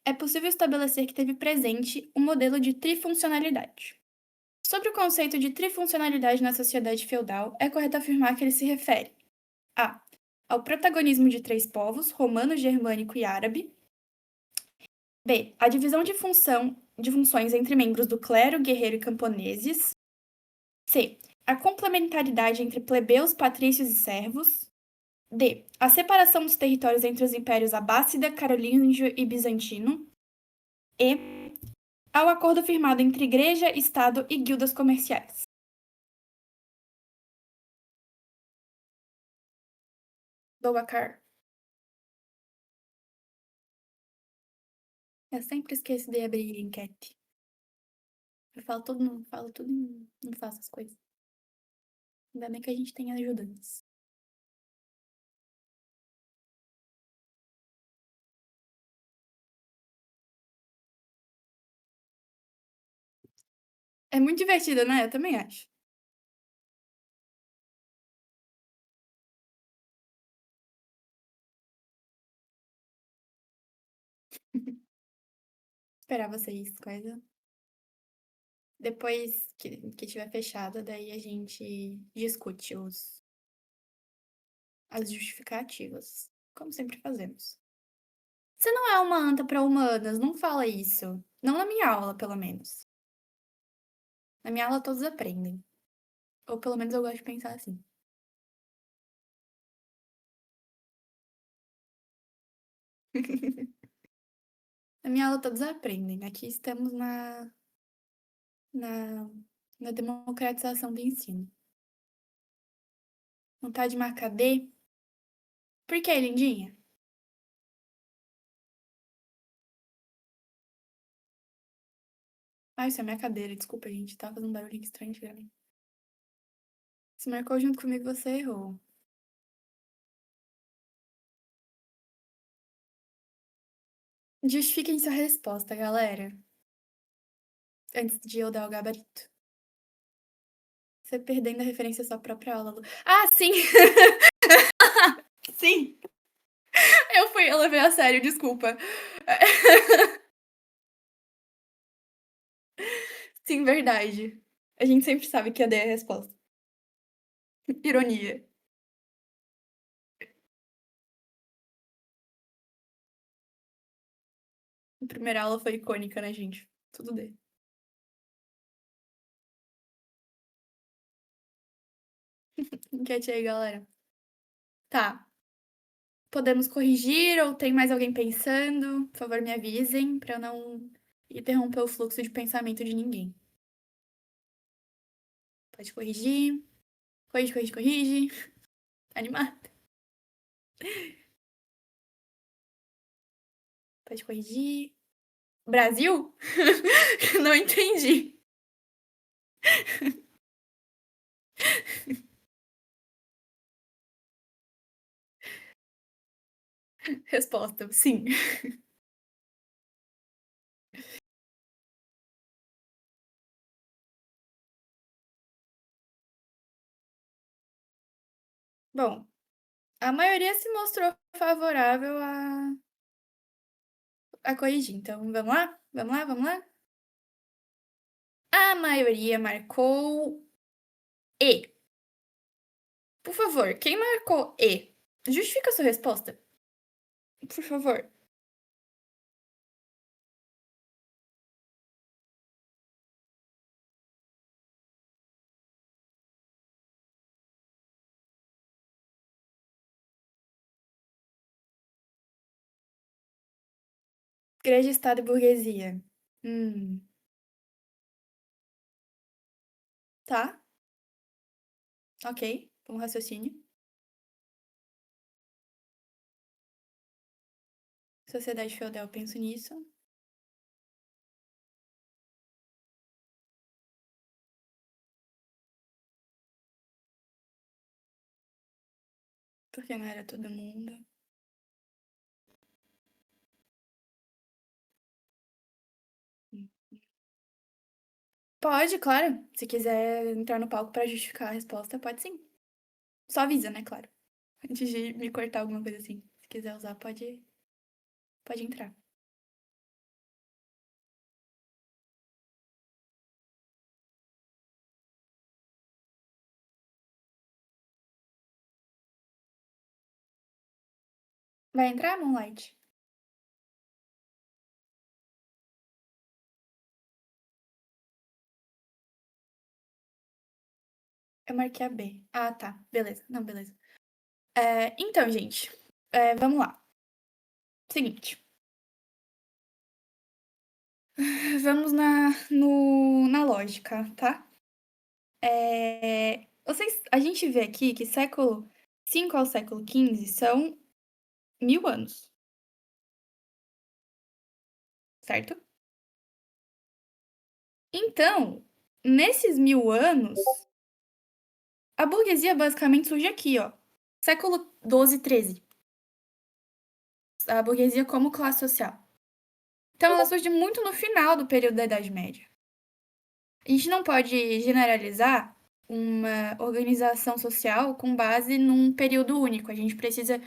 é possível estabelecer que teve presente um modelo de trifuncionalidade. Sobre o conceito de trifuncionalidade na sociedade feudal, é correto afirmar que ele se refere a. Ao protagonismo de três povos, romano, germânico e árabe. B. A divisão de funções entre membros do clero, guerreiro e camponeses. C. A complementaridade entre plebeus, patrícios e servos. D. A separação dos territórios entre os impérios abássida, carolíngio e bizantino. E. Ao acordo firmado entre igreja, Estado e guildas comerciais. Boubacar. Eu sempre esqueço de abrir a enquete. Eu falo tudo e não faço as coisas. Ainda bem que a gente tem ajudantes. É muito divertido, né? Eu também acho. Esperar vocês, coisa. Depois que tiver fechado, daí a gente discute as justificativas. Como sempre fazemos. Você não é uma anta para humanas, não fala isso. Não na minha aula, pelo menos. Na minha aula todos aprendem. Ou pelo menos eu gosto de pensar assim. Na minha aula todos aprendem. Aqui estamos na, na democratização do ensino. Vontade de marcar D? Por que, lindinha? Ah, isso é minha cadeira, desculpa, gente. Tava fazendo um barulho estranho antigamente. Se marcou junto comigo, você errou. Justifiquem sua resposta, galera. Antes de eu dar o gabarito. Você perdendo a referência à sua própria aula. Ah, sim! Sim! Eu levei a sério, desculpa. Sim, verdade. A gente sempre sabe que a D é a resposta. Ironia. A primeira aula foi icônica, né, gente? Tudo D. Enquete aí, galera. Tá. Podemos corrigir ou tem mais alguém pensando? Por favor, me avisem pra eu não interromper o fluxo de pensamento de ninguém. Pode corrigir. Corrige, corrige, corrige. Animado. Pode corrigir. Brasil? Não entendi. Resposta: sim. Bom, a maioria se mostrou favorável a corrigir. Então, vamos lá? Vamos lá? Vamos lá? A maioria marcou E. Por favor, quem marcou E? Justifica a sua resposta. Por favor. Igreja, Estado e burguesia. Hum, tá. Ok. Bom raciocínio. Sociedade feudal, penso nisso. Porque não era todo mundo. Pode, claro. Se quiser entrar no palco pra justificar a resposta, pode sim. Só avisa, né, claro. Antes de me cortar alguma coisa assim. Se quiser usar, pode entrar. Vai entrar, Moonlight? Eu marquei a B. Ah, tá. Beleza. Não, beleza. Então, gente, vamos lá. Seguinte. Vamos na lógica, tá? A gente vê aqui que século V ao século XV são 1000 anos, certo? Então, nesses 1000 anos, a burguesia basicamente surge aqui, ó. Século XII, XIII. A burguesia como classe social. Então, ela surge muito no final do período da Idade Média. A gente não pode generalizar uma organização social com base num período único. A gente precisa,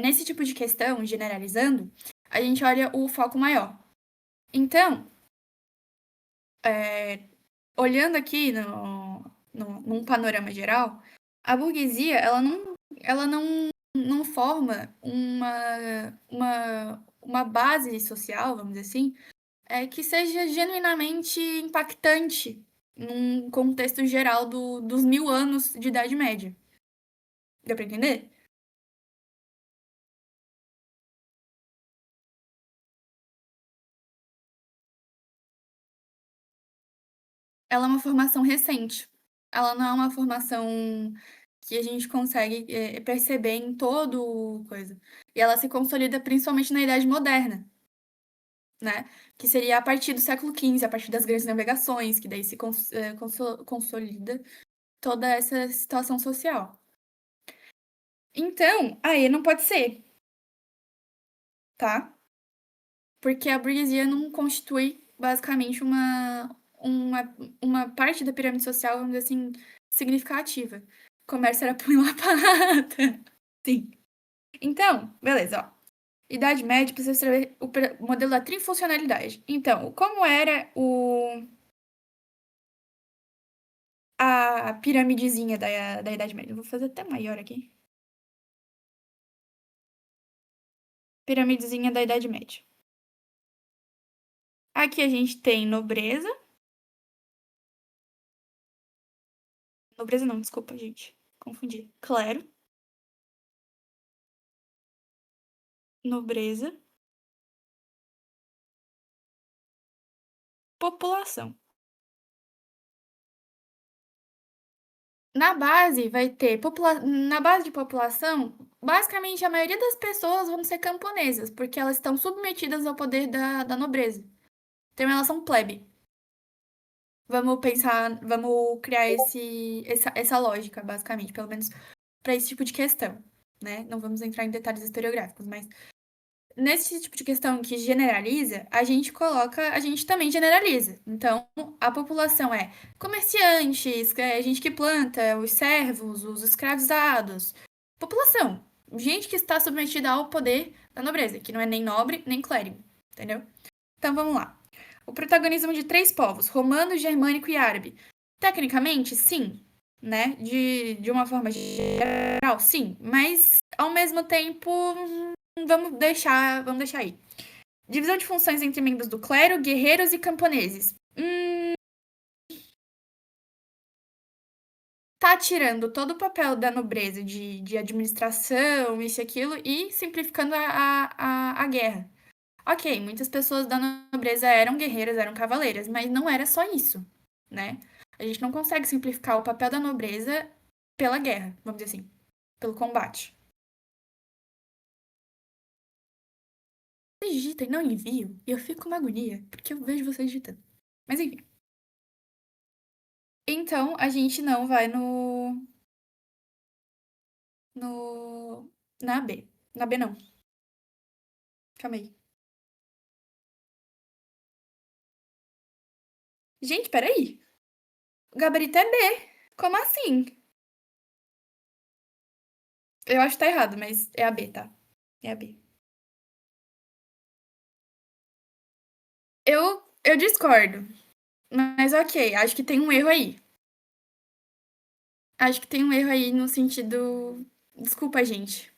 nesse tipo de questão, generalizando, a gente olha o foco maior. Então, olhando aqui num panorama geral, a burguesia ela não forma uma base social, vamos dizer assim, que seja genuinamente impactante num contexto geral dos 1000 anos de Idade Média. Deu pra entender? Ela é uma formação recente. Ela não é uma formação que a gente consegue perceber em todo coisa. E ela se consolida principalmente na Idade Moderna, né? Que seria a partir do século XV, a partir das grandes navegações, que daí se consolida toda essa situação social. Então, aí não pode ser, tá? Porque a burguesia não constitui basicamente uma parte da pirâmide social, vamos dizer assim, significativa. O comércio era punho lá parada. Sim. Então, beleza, ó. Idade Média, precisa saber o modelo da trifuncionalidade. Então, como era a piramidezinha da Idade Média? Eu vou fazer até maior aqui. Piramidezinha da Idade Média. Aqui a gente tem nobreza. Nobreza não, desculpa, gente. Confundi. Clero, nobreza, população. Na base vai ter na base de população, basicamente a maioria das pessoas vão ser camponesas, porque elas estão submetidas ao poder da nobreza. Tem uma relação plebe. Vamos pensar, vamos criar essa lógica, basicamente, pelo menos para esse tipo de questão, né? Não vamos entrar em detalhes historiográficos, mas nesse tipo de questão que generaliza, a gente também generaliza. Então, a população é comerciantes, gente que planta, os servos, os escravizados. População. Gente que está submetida ao poder da nobreza, que não é nem nobre nem clérigo, entendeu? Então, vamos lá. O protagonismo de três povos, romano, germânico e árabe. Tecnicamente, sim, né? De uma forma geral, sim. Mas, ao mesmo tempo, vamos deixar aí. Divisão de funções entre membros do clero, guerreiros e camponeses. Tá tirando todo o papel da nobreza de administração, isso e aquilo, e simplificando a guerra. Ok, muitas pessoas da nobreza eram guerreiras, eram cavaleiras, mas não era só isso, né? A gente não consegue simplificar o papel da nobreza pela guerra, vamos dizer assim, pelo combate. Vocês digitam e não enviam, e eu fico com uma agonia, porque eu vejo vocês digitando. Mas enfim. Então, a gente não vai no, na B. Na B não. Calma aí. Gente, peraí. O gabarito é B. Como assim? Eu acho que tá errado, mas é a B, tá? É a B. Eu discordo. Mas ok, acho que tem um erro aí. Acho que tem um erro aí no sentido. Desculpa, gente.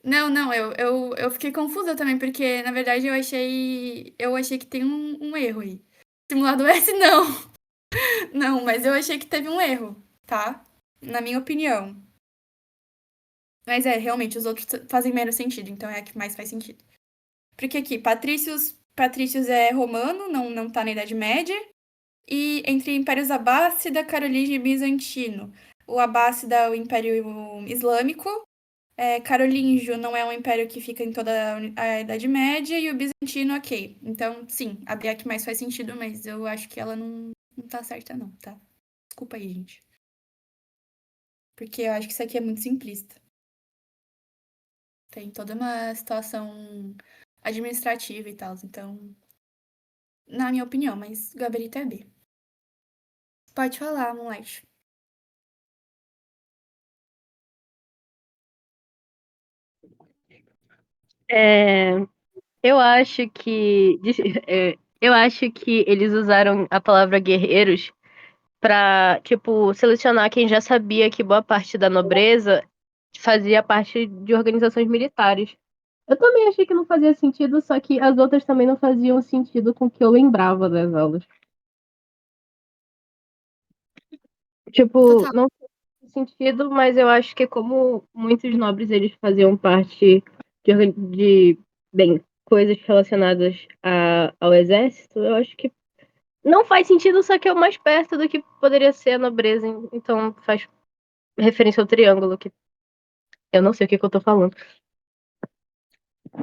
Não, não, eu fiquei confusa também, porque na verdade eu achei que tem um erro aí. Simulado S, não. Não, mas eu achei que teve um erro, tá? Na minha opinião. Mas realmente, os outros fazem menos sentido, então é a que mais faz sentido. Porque aqui, Patrícios é romano, não tá na Idade Média. E entre impérios Abássida, Carolígio e Bizantino. O Abássida é o Império Islâmico. Carolíngio não é um império que fica em toda a Idade Média. E o Bizantino, ok. Então, sim, a B é a que mais faz sentido, mas eu acho que ela não tá certa, não, tá? Desculpa aí, gente. Porque eu acho que isso aqui é muito simplista. Tem toda uma situação administrativa e tal. Então, na minha opinião, mas o gabarito é B. Pode falar, moleque. É, eu acho que eu acho que eles usaram a palavra guerreiros para, tipo, selecionar quem já sabia que boa parte da nobreza fazia parte de organizações militares. Eu também achei que não fazia sentido, só que as outras também não faziam sentido com o que eu lembrava das aulas. Tipo, Total. não faz sentido, mas eu acho que como muitos nobres eles faziam parte de bem, coisas relacionadas ao exército, eu acho que não faz sentido, só que é o mais perto do que poderia ser a nobreza, então faz referência ao triângulo, que eu não sei o que, que eu tô falando.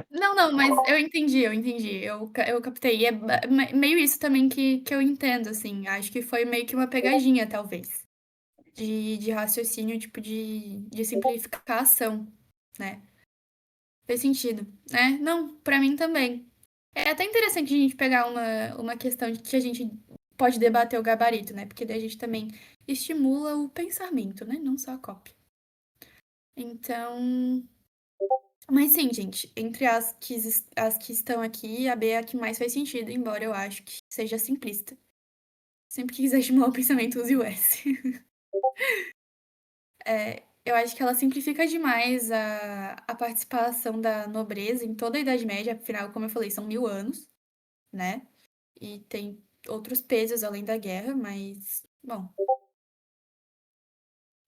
Não, não, mas eu entendi. Eu captei. E é meio isso também que eu entendo, assim. Acho que foi meio que uma pegadinha, talvez. De raciocínio, tipo, de simplificação, né? Fez sentido, né? Não, pra mim também. É até interessante a gente pegar uma questão de que a gente pode debater o gabarito, né? Porque daí a gente também estimula o pensamento, né? Não só a cópia. Então. Mas sim, gente, entre as que estão aqui, a B é a que mais faz sentido, embora eu acho que seja simplista. Sempre que quiser estimular o pensamento, use o S. Eu acho que ela simplifica demais a participação da nobreza em toda a Idade Média, afinal, como eu falei, são 1000 anos, né? E tem outros pesos além da guerra, mas, bom,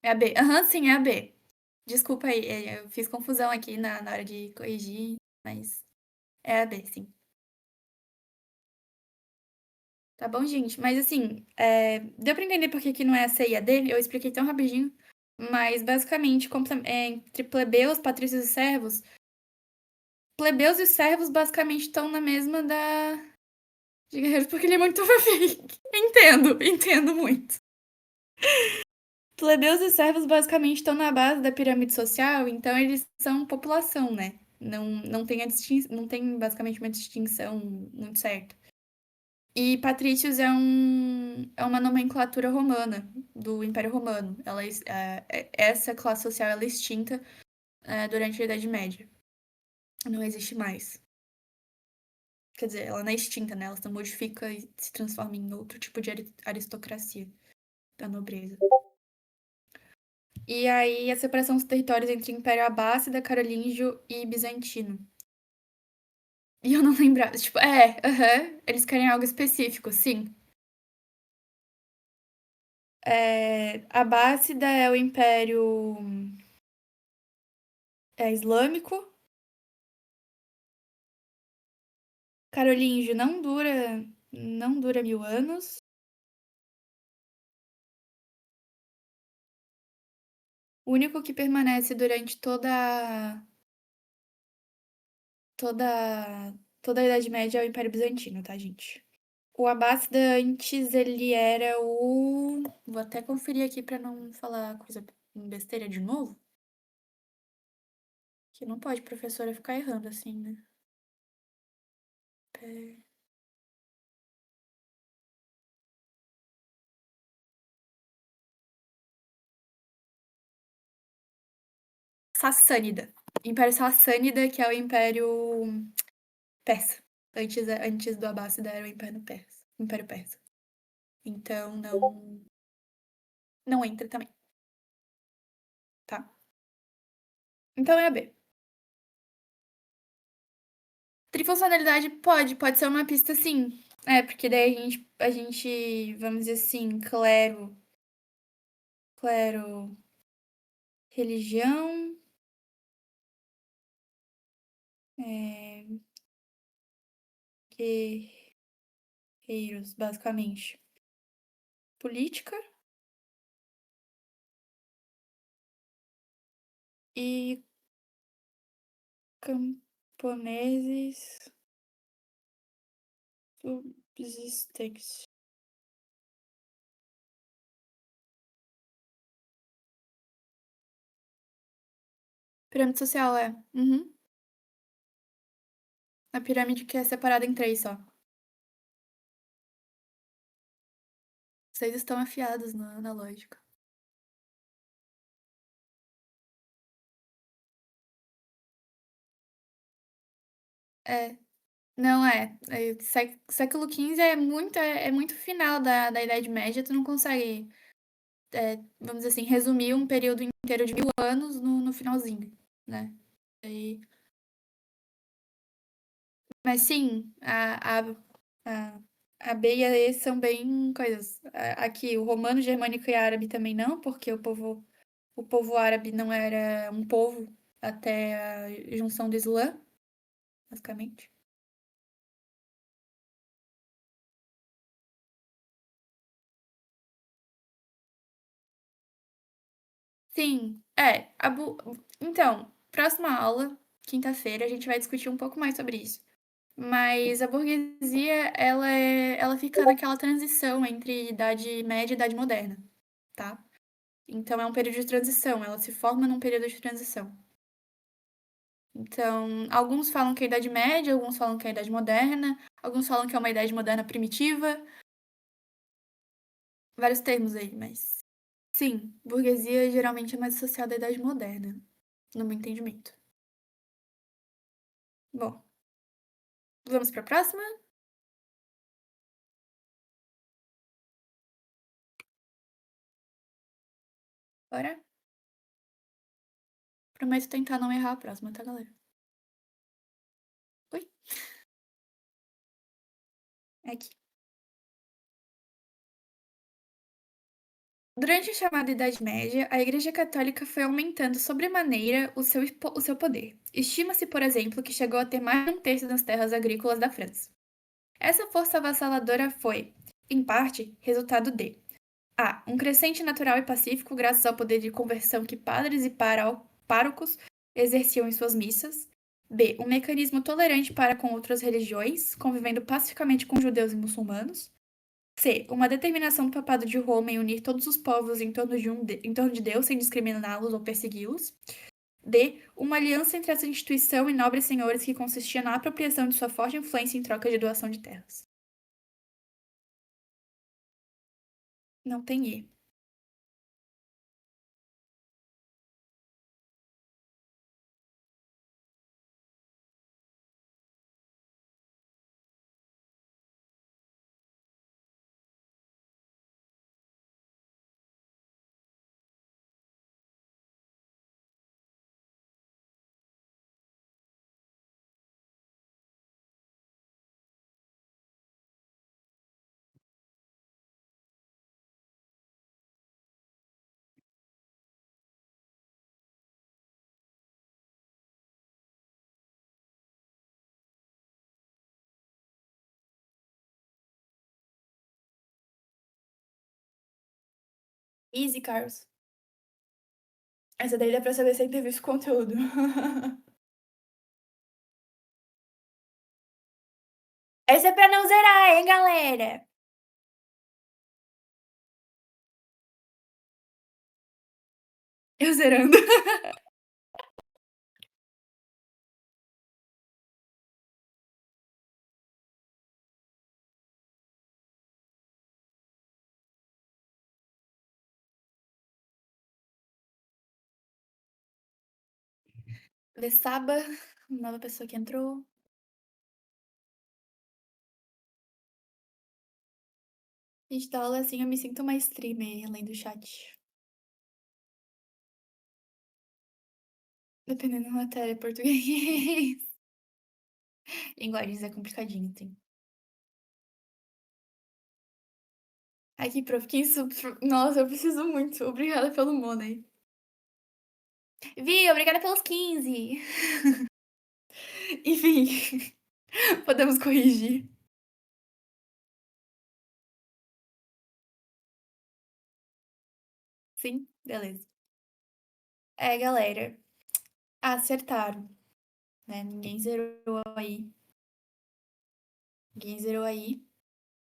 é a B. Aham, sim, é a B. Desculpa aí, eu fiz confusão aqui na hora de corrigir, mas é a B, sim. Tá bom, gente? Mas assim, deu pra entender por que que não é a C e a D? Eu expliquei tão rapidinho. Mas basicamente, entre plebeus, patrícios e servos, plebeus e servos basicamente estão na mesma da de guerreiros, porque ele é muito fake. Entendo muito. Plebeus e servos basicamente estão na base da pirâmide social, então eles são população, né? Não tem não tem basicamente uma distinção muito certa. E patrícios é uma nomenclatura romana, do Império Romano. Essa classe social ela é extinta durante a Idade Média. Não existe mais. Quer dizer, ela não é extinta, né? Ela se modifica e se transforma em outro tipo de aristocracia da nobreza. E aí, a separação dos territórios entre Império Abássida, Carolíngio e Bizantino. E eu não lembrava, tipo, eles querem algo específico, sim. Abássida é o Império Islâmico. Carolíngio não dura 1000 anos. O único que permanece durante toda, toda a Idade Média é o Império Bizantino, tá, gente? O Abássida antes ele era o. Vou até conferir aqui pra não falar coisa besteira de novo. Que não pode professora ficar errando assim, né? É, Sassânida. Império Sassânida, que é o Império Persa. Antes do Abássida era o Império Persa. Império Persa. Então não entra também, tá? Então é a B. Trifuncionalidade pode ser uma pista sim. É, porque daí a gente, vamos dizer assim, clero, religião, é, guerreiros, basicamente. Política e camponeses subsistentes. Pirâmide social, é. Uhum. A pirâmide que é separada em três só. Vocês estão afiados na lógica. É. Não é. Século XV é muito final da Idade Média. Tu não consegue, vamos dizer assim, resumir um período inteiro de 1000 anos no finalzinho, né? Aí- mas sim, a, a B e a E são bem coisas. Aqui, o romano, germânico e árabe também não, porque o povo árabe não era um povo até a junção do Islã, basicamente. Sim, então, próxima aula, quinta-feira, a gente vai discutir um pouco mais sobre isso. Mas a burguesia, ela fica naquela transição entre Idade Média e Idade Moderna, tá? Então é um período de transição, ela se forma num período de transição. Então, alguns falam que é a Idade Média, alguns falam que é a Idade Moderna, alguns falam que é uma Idade Moderna primitiva, vários termos aí, mas sim, burguesia geralmente é mais associada à Idade Moderna, no meu entendimento. Bom, vamos para a próxima? Bora? Prometo tentar não errar a próxima, tá, galera? Oi? É aqui. Durante a chamada Idade Média, a Igreja Católica foi aumentando sobremaneira o seu poder. Estima-se, por exemplo, que chegou a ter mais de um terço das terras agrícolas da França. Essa força avassaladora foi, em parte, resultado de A. Um crescente natural e pacífico graças ao poder de conversão que padres e párocos exerciam em suas missas. B. Um mecanismo tolerante para com outras religiões, convivendo pacificamente com judeus e muçulmanos. C. Uma determinação do Papado de Roma em unir todos os povos em torno de Deus sem discriminá-los ou persegui-los. D. Uma aliança entre essa instituição e nobres senhores que consistia na apropriação de sua forte influência em troca de doação de terras. Não tem E. Easy, Carlos. Essa daí dá pra saber sem ter visto o conteúdo. Essa é pra não zerar, hein, galera? Eu zerando. Vessaba, nova pessoa que entrou. Gente, da aula assim eu me sinto uma streamer além do chat. Dependendo da matéria, português. Linguagens é complicadinho, tem. Aqui, prof, que isso? Nossa, eu preciso muito. Obrigada pelo money. Vi, obrigada pelos 15. Enfim, podemos corrigir. Sim, beleza. É, galera, acertaram, né? Ninguém zerou aí. Ninguém zerou aí.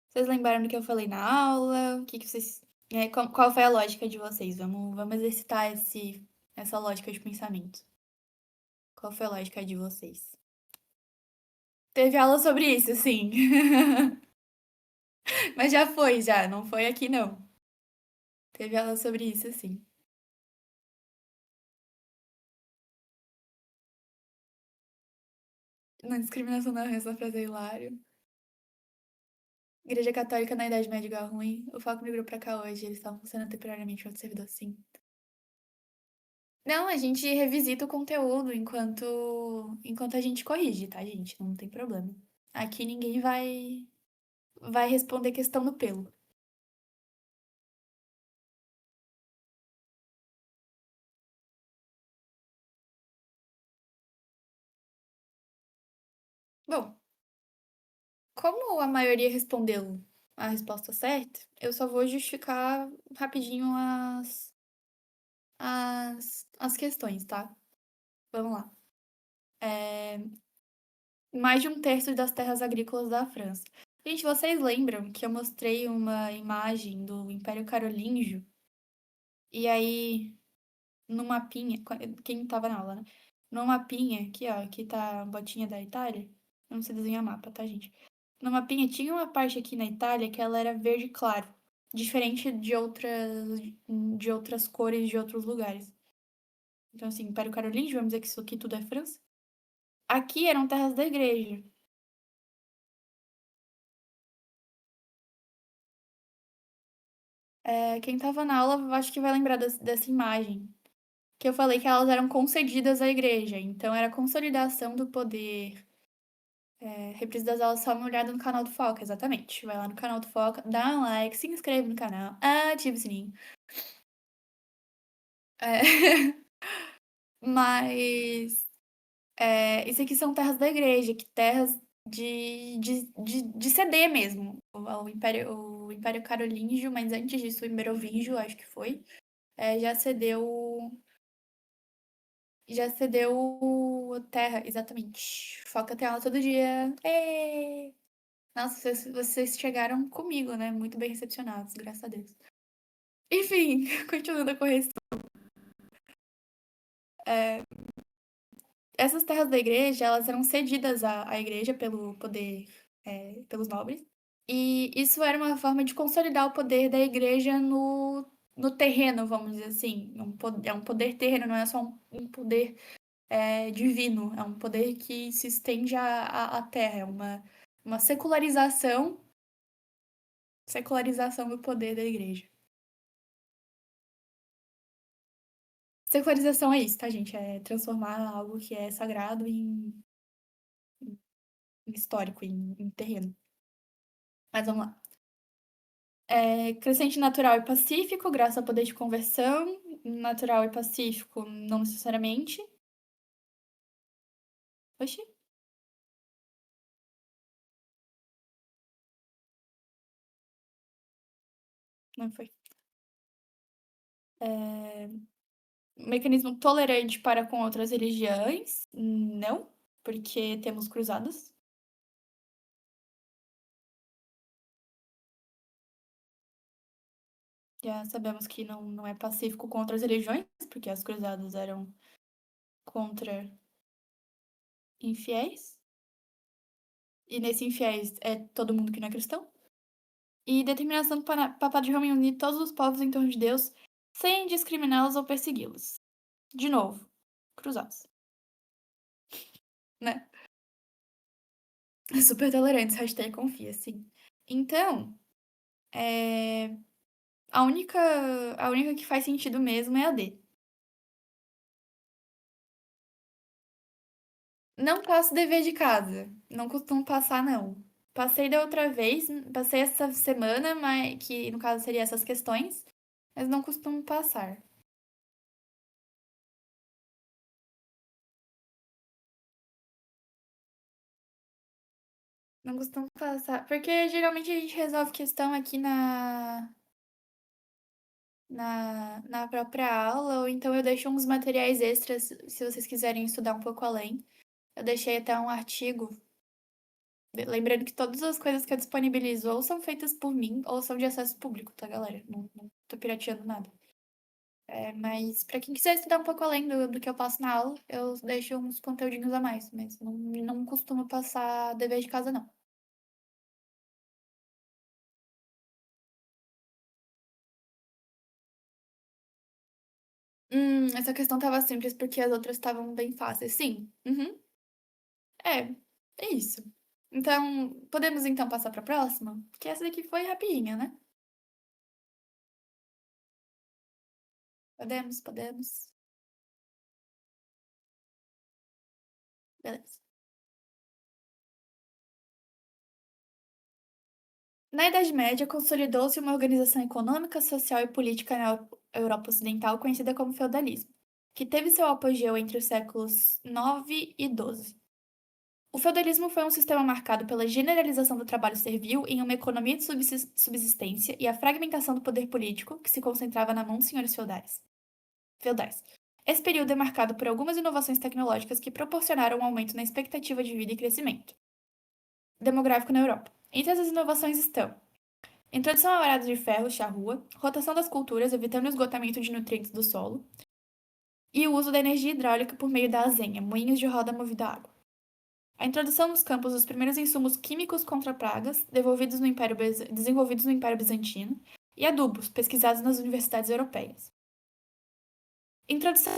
Vocês lembraram do que eu falei na aula? O que que vocês. Qual foi a lógica de vocês? Vamos exercitar essa lógica de pensamento. Qual foi a lógica de vocês? Teve aula sobre isso, sim. Mas já foi, já. Não foi aqui, não. Teve aula sobre isso, sim. Na discriminação da raça frase hilário. Igreja Católica na Idade Média igual ruim. O foco migrou pra cá hoje. Eles estavam funcionando temporariamente em outro servidor, sim. Não, a gente revisita o conteúdo enquanto a gente corrige, tá, gente? Não tem problema. Aqui ninguém vai responder questão no pelo. Bom, como a maioria respondeu a resposta certa, eu só vou justificar rapidinho as questões, tá? Vamos lá. Mais de um terço das terras agrícolas da França. Gente, vocês lembram que eu mostrei uma imagem do Império Carolíngio? E aí, no mapinha, quem tava na aula, né? No mapinha, aqui, ó, aqui tá a botinha da Itália. Eu não sei desenhar mapa, tá, gente? No mapinha tinha uma parte aqui na Itália que ela era verde claro, diferente de outras cores de outros lugares. Então, assim, Império Carolíngio, vamos dizer que isso aqui tudo é França. Aqui eram terras da igreja. Quem tava na aula, acho que vai lembrar dessa imagem. Que eu falei que elas eram concedidas à igreja. Então, era a consolidação do poder. Reprise das aulas, só uma olhada no canal do Foca, exatamente. Vai lá no canal do Foca, dá um like, se inscreve no canal, ativa o sininho. É, Mas isso aqui são terras da igreja, que terras de ceder mesmo. O Império Carolíngio, mas antes disso o Merovingio, acho que foi, já cedeu terra, exatamente. Foca tem aula todo dia. Nossa, vocês chegaram comigo, né? Muito bem recepcionados, graças a Deus. Enfim, continuando a correção. Essas terras da igreja, elas eram cedidas à igreja pelo poder, pelos nobres. E isso era uma forma de consolidar o poder da igreja no terreno, vamos dizer assim. É um poder terreno, não é só um poder divino. É um poder que se estende à terra. É uma secularização do poder da igreja. Secularização é isso, tá, gente? É transformar algo que é sagrado em histórico, em terreno. Mas vamos lá. Crescente natural e pacífico, graças ao poder de conversão. Natural e pacífico, não necessariamente. Oxi, não foi. Mecanismo tolerante para com outras religiões? Não, porque temos cruzadas. Já sabemos que não é pacífico com outras religiões, porque as cruzadas eram contra infiéis. E nesse infiéis é todo mundo que não é cristão. E determinação do Papa de Roma em unir todos os povos em torno de Deus, sem discriminá-los ou persegui-los. De novo, cruzados, né? Super tolerantes, hashtag confia, sim. Então, é, a única que faz sentido mesmo é a D. Não faço dever de casa. Não costumo passar, não. Passei da outra vez, passei essa semana, mas que no caso seria essas questões, mas não costumo passar. Não costumo passar. Porque geralmente a gente resolve questão aqui na própria aula, ou então eu deixo uns materiais extras se vocês quiserem estudar um pouco além. Eu deixei até um artigo. Lembrando que todas as coisas que eu disponibilizo ou são feitas por mim ou são de acesso público, tá, galera? Não tô pirateando nada. É, mas pra quem quiser estudar um pouco além do que eu passo na aula, eu deixo uns conteúdinhos a mais, mas não costumo passar dever de casa, não. Essa questão tava simples porque as outras estavam bem fáceis. Sim. Uhum. É, é isso. Então, podemos então passar pra próxima? Porque essa daqui foi rapidinha, né? Podemos. Beleza. Na Idade Média, consolidou-se uma organização econômica, social e política na Europa Ocidental conhecida como feudalismo, que teve seu apogeu entre os séculos IX e XII. O feudalismo foi um sistema marcado pela generalização do trabalho servil em uma economia de subsistência e a fragmentação do poder político, que se concentrava na mão dos senhores feudais. Esse período é marcado por algumas inovações tecnológicas que proporcionaram um aumento na expectativa de vida e crescimento demográfico na Europa. Entre essas inovações estão introdução a arados de ferro, charrua, rotação das culturas, evitando o esgotamento de nutrientes do solo, e o uso da energia hidráulica por meio da azenha, moinhos de roda movida a água. A introdução nos campos dos primeiros insumos químicos contra pragas, desenvolvidos no Império Bizantino, e adubos, pesquisados nas universidades europeias. Introdução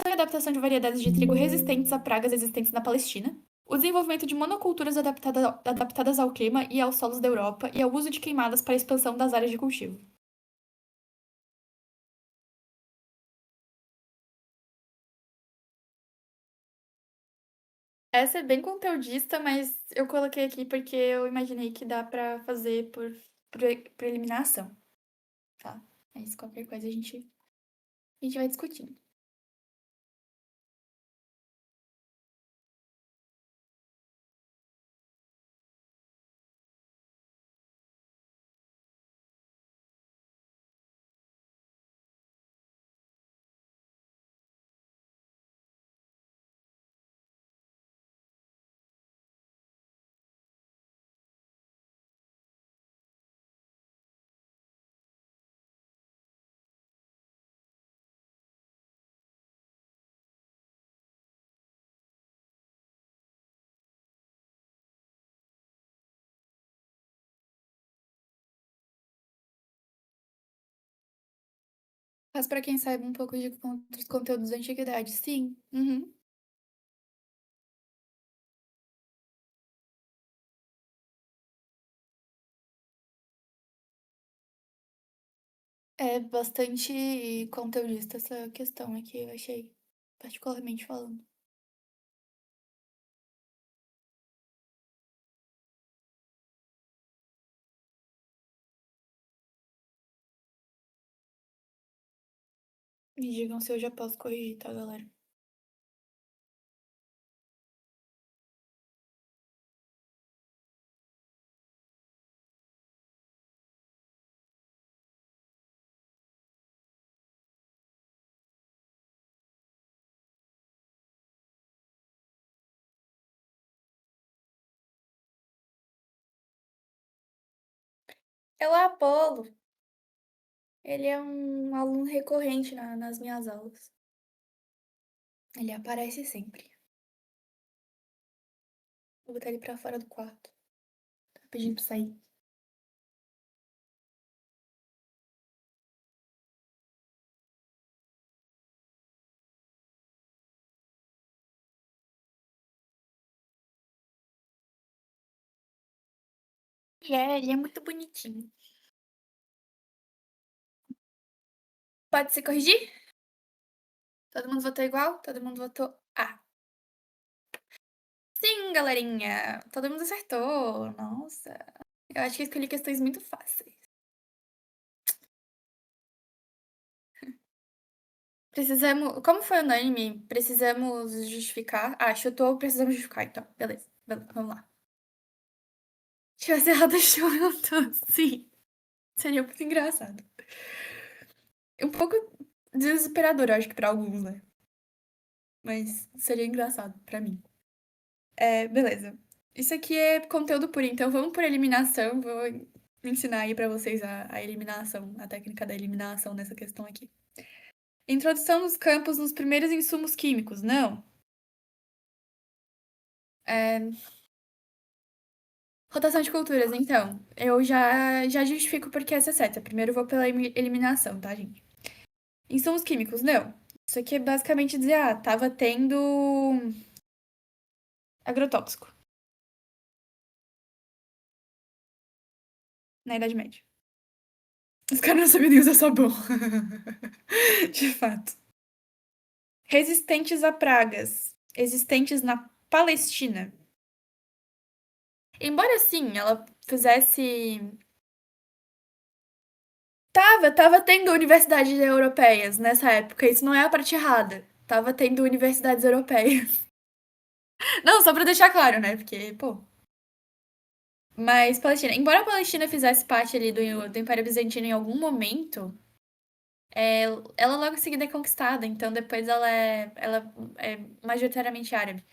e adaptação de variedades de trigo resistentes a pragas existentes na Palestina. O desenvolvimento de monoculturas adaptadas ao clima e aos solos da Europa e ao uso de queimadas para a expansão das áreas de cultivo. Essa é bem conteudista, mas eu coloquei aqui porque eu imaginei que dá pra fazer por eliminação, tá? Mas qualquer coisa a gente vai discutindo. Mas pra quem sabe um pouco de outros conteúdos da antiguidade, sim. Uhum. É bastante conteudista essa questão aqui, eu achei, particularmente falando. Me digam se eu já posso corrigir, tá, galera? É o Apolo. Ele é um aluno recorrente nas minhas aulas. Ele aparece sempre. Vou botar ele pra fora do quarto. Tá pedindo pra sair. Ele é muito bonitinho. Pode se corrigir? Todo mundo votou igual? Todo mundo votou A. Sim, galerinha! Todo mundo acertou. Nossa. Eu acho que eu escolhi questões muito fáceis. Precisamos. Como foi unânime, precisamos justificar. Ah, chutou, precisamos justificar, então. Beleza. Vamos lá. Tivesse errado junto. Sim. Seria muito engraçado. Um pouco desesperador, eu acho que pra alguns, né? Mas seria engraçado pra mim. Beleza. Isso aqui é conteúdo puro, então vamos por eliminação. Vou ensinar aí pra vocês a eliminação, a técnica da eliminação nessa questão aqui. Introdução dos campos nos primeiros insumos químicos. Não. É, Rotação de culturas, então. Eu já justifico porque essa é certa. Primeiro eu vou pela eliminação, tá, gente? Insumos químicos, não. Isso aqui é basicamente dizer, tava tendo agrotóxico na Idade Média. Os caras não sabiam nem usar sabão. De fato. Resistentes a pragas. Existentes na Palestina. Embora sim, ela fizesse. Tava tendo universidades europeias nessa época. Isso não é a parte errada. Tava tendo universidades europeias. Não, só pra deixar claro, né? Porque, pô. Mas Palestina. Embora a Palestina fizesse parte ali do Império Bizantino em algum momento, é, ela logo em seguida é conquistada. Então depois ela é majoritariamente árabe.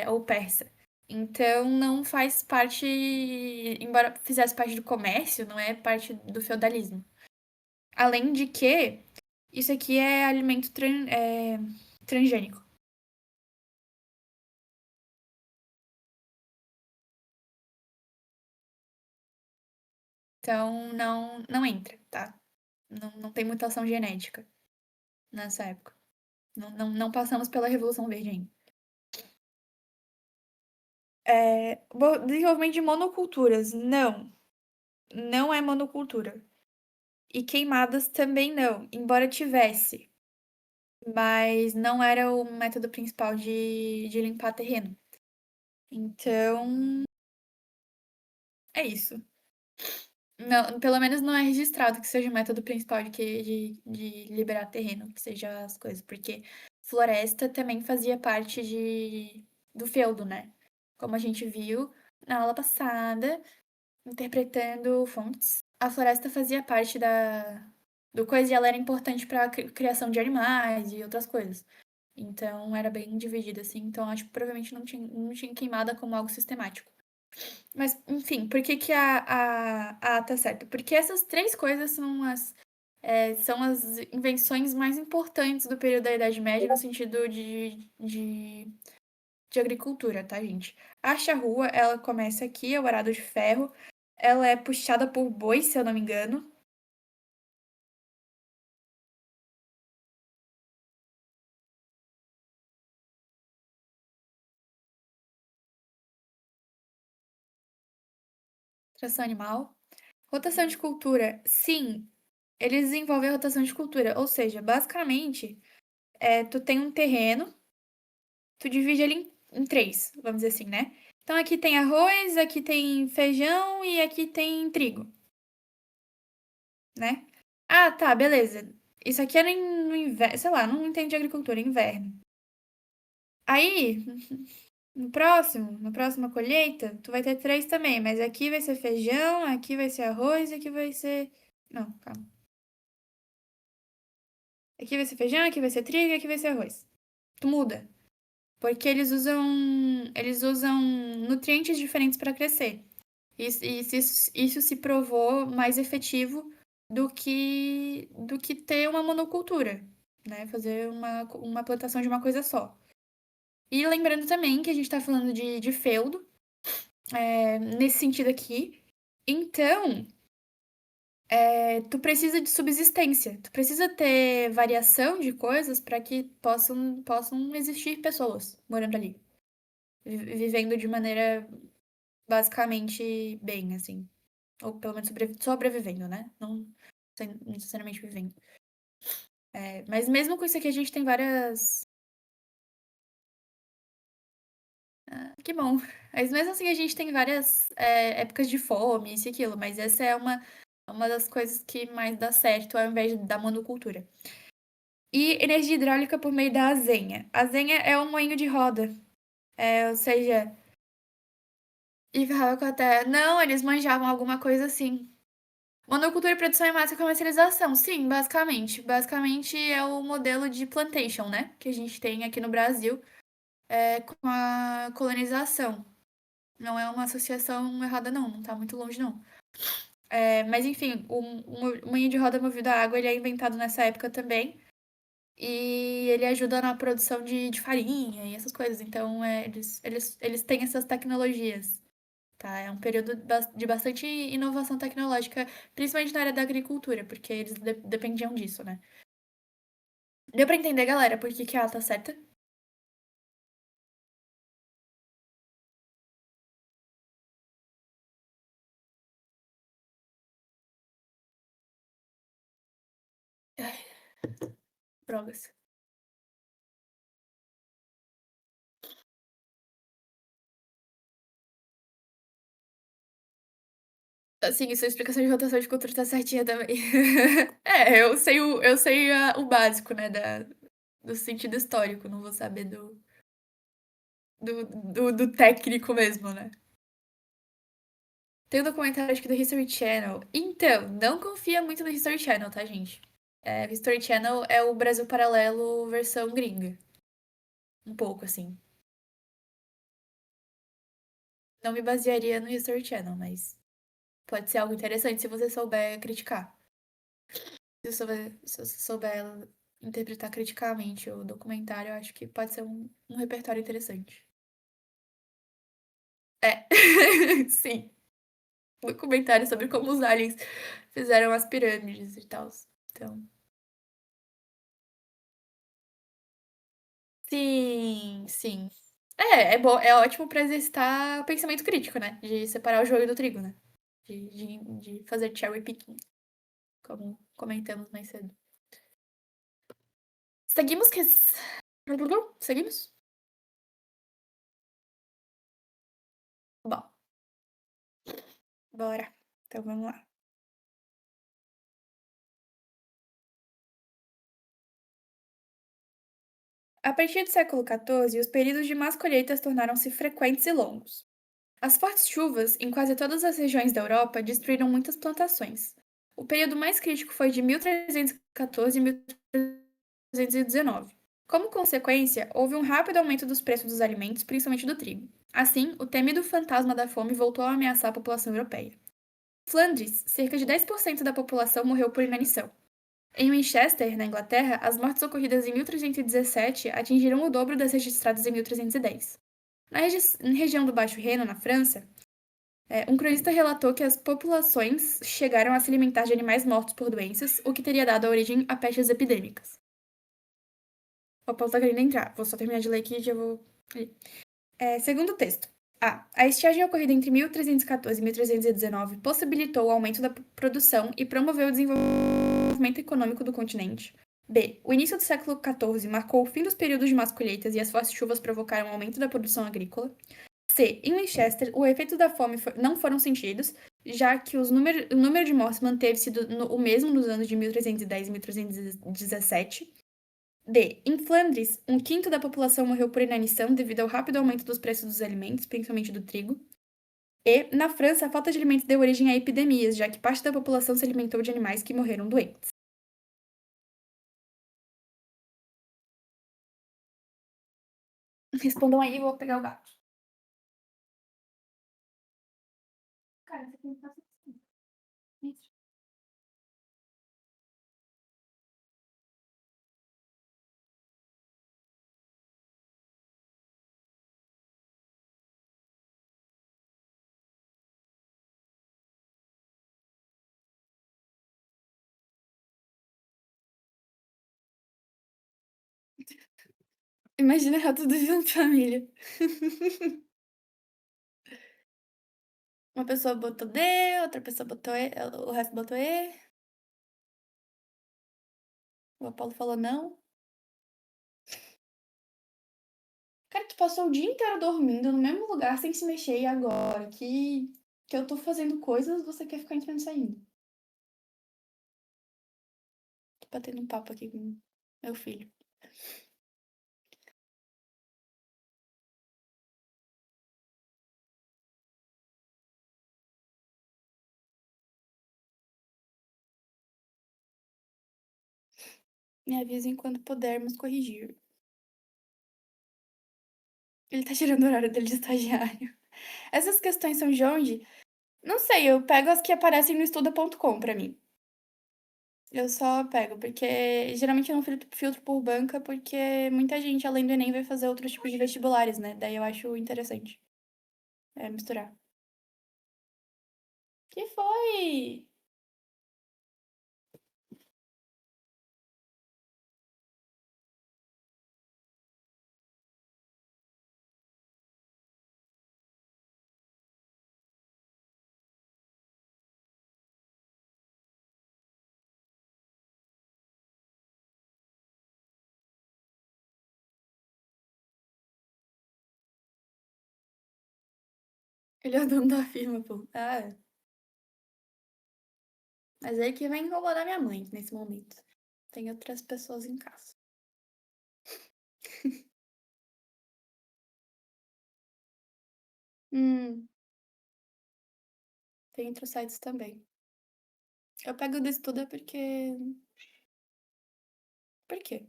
Ou persa. Então não faz parte, embora fizesse parte do comércio, não é parte do feudalismo. Além de que isso aqui é alimento transgênico. Então não entra, tá? Não tem mutação genética nessa época. Não passamos pela Revolução Verde ainda. Desenvolvimento de monoculturas. Não é monocultura. E queimadas também não, embora tivesse. Mas não era o método principal de limpar terreno. Então, é isso. Não, pelo menos não é registrado que seja o método principal de liberar terreno, que seja as coisas, porque floresta também fazia parte do feudo, né? Como a gente viu na aula passada, interpretando fontes, a floresta fazia parte do coisa e ela era importante para a criação de animais e outras coisas. Então era bem dividido assim, então acho que provavelmente não tinha queimada como algo sistemático. Mas, enfim, por que que a A tá certa? Porque essas três coisas são as invenções mais importantes do período da Idade Média no sentido de agricultura, tá, gente? A charrua, ela começa aqui, é o arado de ferro. Ela é puxada por bois, se eu não me engano. Tração animal. Rotação de cultura, sim, eles desenvolvem a rotação de cultura. Ou seja, basicamente, tu tem um terreno, tu divide ele em três, vamos dizer assim, né? Então aqui tem arroz, aqui tem feijão e aqui tem trigo, né? Ah, tá, beleza. Isso aqui era no inverno, sei lá, não entendo de agricultura, inverno. Aí, na próxima colheita, tu vai ter três também, mas aqui vai ser feijão, aqui vai ser arroz e aqui vai ser. Não, calma. Aqui vai ser feijão, aqui vai ser trigo e aqui vai ser arroz. Tu muda. Porque eles usam nutrientes diferentes para crescer. Isso se provou mais efetivo do que ter uma monocultura, né? Fazer uma plantação de uma coisa só. E lembrando também que a gente está falando de feudo, nesse sentido aqui. Então, tu precisa de subsistência. Tu precisa ter variação de coisas para que possam existir pessoas morando ali, vivendo de maneira basicamente bem, assim. Ou pelo menos sobrevivendo, né? Não necessariamente vivendo. Mas mesmo com isso aqui, a gente tem várias. Que bom. Mas mesmo assim a gente tem várias épocas de fome, isso e aquilo, mas essa é uma das coisas que mais dá certo ao invés da monocultura. E energia hidráulica por meio da azenha. A azenha é um moinho de roda, ou seja, e ferrava com a terra. Não, eles manjavam alguma coisa assim. Monocultura, produção em massa e comercialização. Sim, basicamente. Basicamente é o modelo de plantation, né? Que a gente tem aqui no Brasil, com a colonização. Não é uma associação errada, não. Não tá muito longe, não. Mas enfim, o moinho de roda movido a água ele é inventado nessa época também. E ele ajuda na produção de farinha e essas coisas. Então, eles têm essas tecnologias, tá? É um período de bastante inovação tecnológica, principalmente na área da agricultura, porque eles dependiam disso, né? Deu pra entender, galera, por que que a tá certa? Ai, drogas. Assim, sua explicação de rotação de cultura tá certinha também. Eu sei o básico, né, do sentido histórico, não vou saber do técnico mesmo, né? Tem um documentário, acho que do History Channel. Então, não confia muito no History Channel, tá, gente? O History Channel é o Brasil Paralelo versão gringa. Um pouco, assim. Não me basearia no History Channel, mas pode ser algo interessante se você souber criticar. Se você souber interpretar criticamente o documentário, eu acho que pode ser um repertório interessante. É, sim. Documentário sobre como os aliens fizeram as pirâmides e tal. Então, sim, sim. É bom, é ótimo pra exercitar o pensamento crítico, né? De separar o joio do trigo, né? De fazer cherry picking, como comentamos mais cedo. Seguimos que. Seguimos? Bom, bora. Então vamos lá. A partir do século XIV, os períodos de más colheitas tornaram-se frequentes e longos. As fortes chuvas, em quase todas as regiões da Europa, destruíram muitas plantações. O período mais crítico foi de 1314 a 1319. Como consequência, houve um rápido aumento dos preços dos alimentos, principalmente do trigo. Assim, o temido fantasma da fome voltou a ameaçar a população europeia. Em Flandres, cerca de 10% da população morreu por inanição. Em Winchester, na Inglaterra, as mortes ocorridas em 1317 atingiram o dobro das registradas em 1310. Na região do Baixo Reno, na França, um cronista relatou que as populações chegaram a se alimentar de animais mortos por doenças, o que teria dado origem a pestes epidêmicas. O Paulo tá querendo entrar. Vou só terminar de ler aqui e já vou. Segundo o texto. A estiagem ocorrida entre 1314 e 1319 possibilitou o aumento da produção e promoveu o desenvolvimento econômico do continente. B. O início do século XIV marcou o fim dos períodos de más colheitas e as fortes chuvas provocaram o aumento da produção agrícola. C. Em Winchester, o efeito da fome não foram sentidos, já que o número de mortes manteve-se o mesmo nos anos de 1310 e 1317. D. Em Flandres, um quinto da população morreu por inanição devido ao rápido aumento dos preços dos alimentos, principalmente do trigo. E, na França, a falta de alimentos deu origem a epidemias, já que parte da população se alimentou de animais que morreram doentes. Respondam aí, eu vou pegar o gato. Cara, você tem que fazer isso. Imagina errar tudo junto, família. Uma pessoa botou D, outra pessoa botou E, o resto botou E. O Apolo falou não. Cara, tu passou o dia inteiro dormindo no mesmo lugar sem se mexer e agora que eu tô fazendo coisas, você quer ficar entrando e saindo. Tô batendo um papo aqui com meu filho. Me avisem quando pudermos corrigir. Ele tá tirando o horário dele de estagiário. Essas questões são de onde? Não sei, eu pego as que aparecem no estuda.com pra mim. Eu só pego, porque geralmente eu não filtro por banca, porque muita gente, além do Enem, vai fazer outros tipos de vestibulares, né? Daí eu acho interessante misturar. Que foi? Ele é o dono da firma, pô. Ah, mas aí que vai incomodar minha mãe nesse momento. Tem outras pessoas em casa. Hum, tem outros sites também. Eu pego o do Estuda porque... Por quê?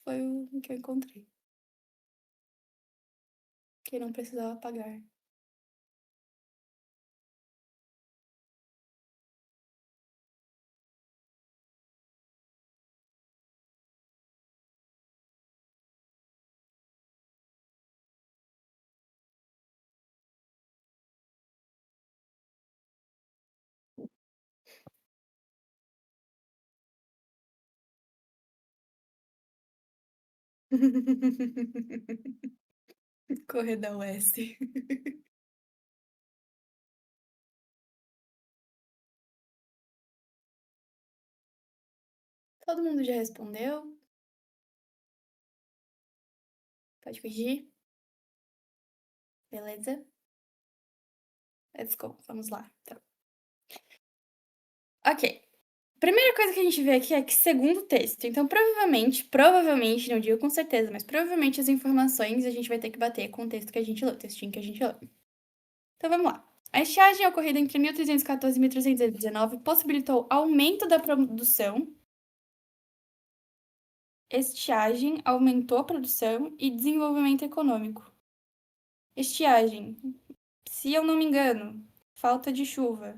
Foi o que eu encontrei. Que não precisava pagar. Corredão S. Todo mundo já respondeu? Pode corrigir? Beleza? Let's go. Vamos lá. Então. Ok. Primeira coisa que a gente vê aqui é que segundo o texto. Então, provavelmente, não digo com certeza, mas provavelmente as informações a gente vai ter que bater com o texto que a gente leu, o textinho que a gente leu. Então, vamos lá. A estiagem ocorrida entre 1314 e 1319 possibilitou aumento da produção. Estiagem aumentou a produção e desenvolvimento econômico. Estiagem, se eu não me engano, falta de chuva.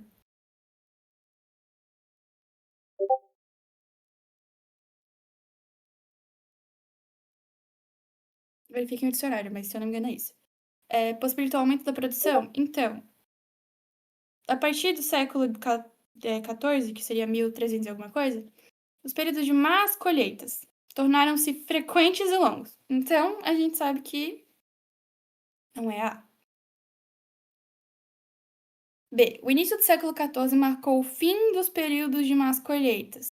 Verifiquem o dicionário, mas se eu não me engano é isso. Possibilitou aumento da produção? Então, a partir do século XIV, que seria 1300 e alguma coisa, os períodos de más colheitas tornaram-se frequentes e longos. Então, a gente sabe que não é A. B. O início do século XIV marcou o fim dos períodos de más colheitas.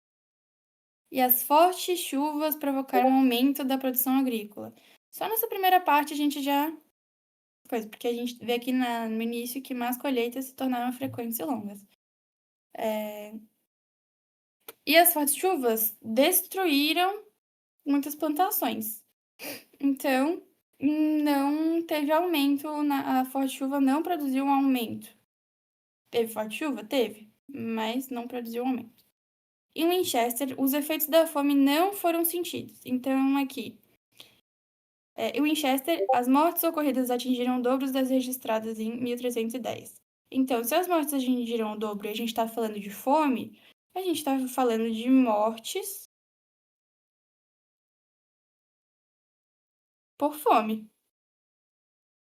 E as fortes chuvas provocaram um aumento da produção agrícola. Só nessa primeira parte a gente já... porque a gente vê aqui no início que más colheitas se tornaram frequentes e longas. E as fortes chuvas destruíram muitas plantações. Então, não teve aumento, a forte chuva não produziu um aumento. Teve forte chuva? Teve, mas não produziu um aumento. Em Winchester, os efeitos da fome não foram sentidos. Então, aqui, em Winchester, as mortes ocorridas atingiram o dobro das registradas em 1310. Então, se as mortes atingiram o dobro e a gente está falando de fome, a gente está falando de mortes por fome.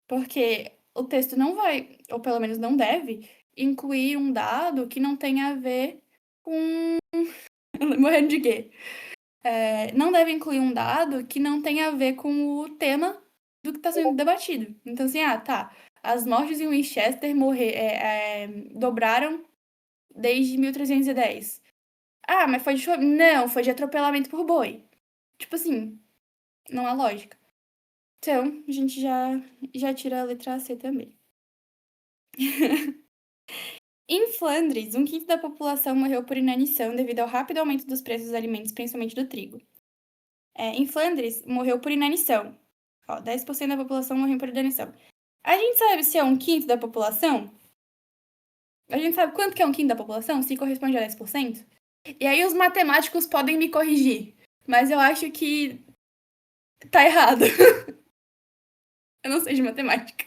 Porque o texto não vai, ou pelo menos não deve, incluir um dado que não tenha a ver com. Morrendo de quê? Não deve incluir um dado que não tenha a ver com o tema do que está sendo debatido. Então, assim, tá. As mortes em Winchester dobraram desde 1310. Ah, mas foi de. Não, foi de atropelamento por boi. Tipo assim, não há lógica. Então, a gente já tira a letra C também. Em Flandres, um quinto da população morreu por inanição devido ao rápido aumento dos preços dos alimentos, principalmente do trigo. Em Flandres, morreu por inanição. Ó, 10% da população morreu por inanição. A gente sabe se é um quinto da população? A gente sabe quanto que é um quinto da população? Se corresponde a 10%? E aí os matemáticos podem me corrigir, mas eu acho que tá errado. Eu não sei de matemática.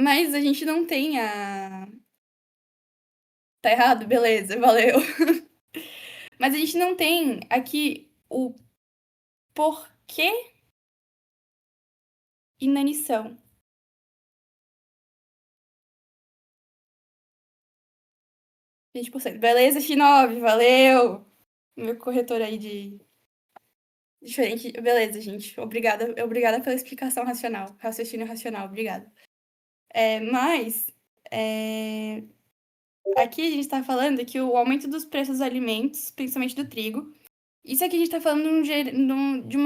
Mas a gente não tem a. Tá errado? Beleza, valeu. Mas a gente não tem aqui o porquê inanição. 20%. Beleza, X9, valeu! Meu corretor aí de. Diferente. Beleza, gente. Obrigada pela explicação racional. Raciocínio racional, obrigada. Mas. é, Aqui a gente tá falando que o aumento dos preços dos alimentos, principalmente do trigo. Isso aqui a gente tá falando de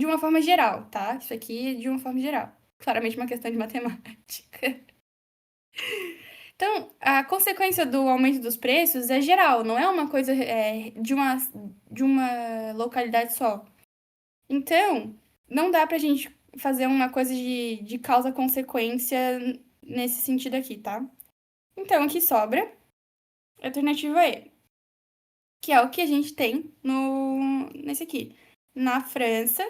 uma forma geral, tá? Isso aqui é de uma forma geral. Claramente uma questão de matemática. Então, a consequência do aumento dos preços é geral, não é uma coisa de uma localidade só. Então, não dá pra gente fazer uma coisa de causa-consequência nesse sentido aqui, tá? Então, o que sobra, a alternativa E, que é o que a gente tem nesse aqui. Na França,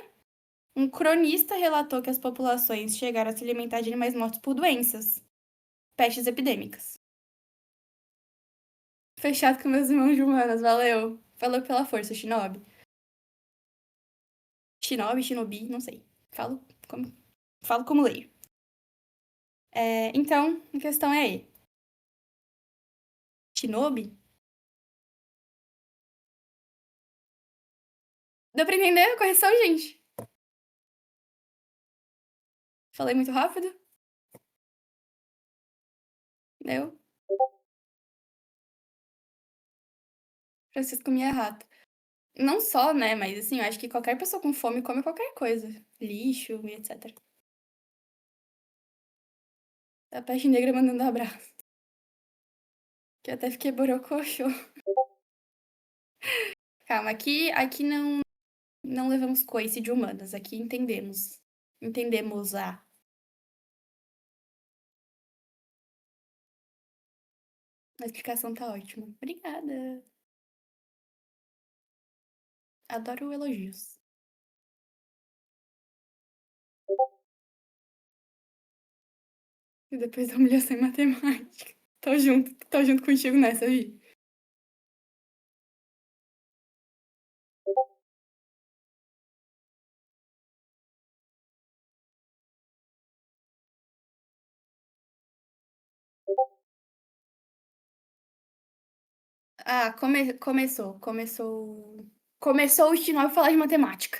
um cronista relatou que as populações chegaram a se alimentar de animais mortos por doenças, pestes epidêmicas. Fechado com meus irmãos de humanas, valeu. Falou pela força, Shinobi. Shinobi, Shinobi, não sei. Falo como, falo como leio. Então, a questão é aí. Shinobi? Deu pra entender a correção, gente? Falei muito rápido? Deu? Francisco comia rato. Não só, né, mas assim, eu acho que qualquer pessoa com fome come qualquer coisa. Lixo e etc. A peste negra mandando abraço. Que até fiquei borocochô. Calma, aqui não levamos coice de humanas. Aqui entendemos. Entendemos a. A explicação tá ótima. Obrigada. Adoro elogios. E depois da humilhação em matemática. Tô junto contigo nessa, Vi. Ah, começou o Chinó a falar de matemática.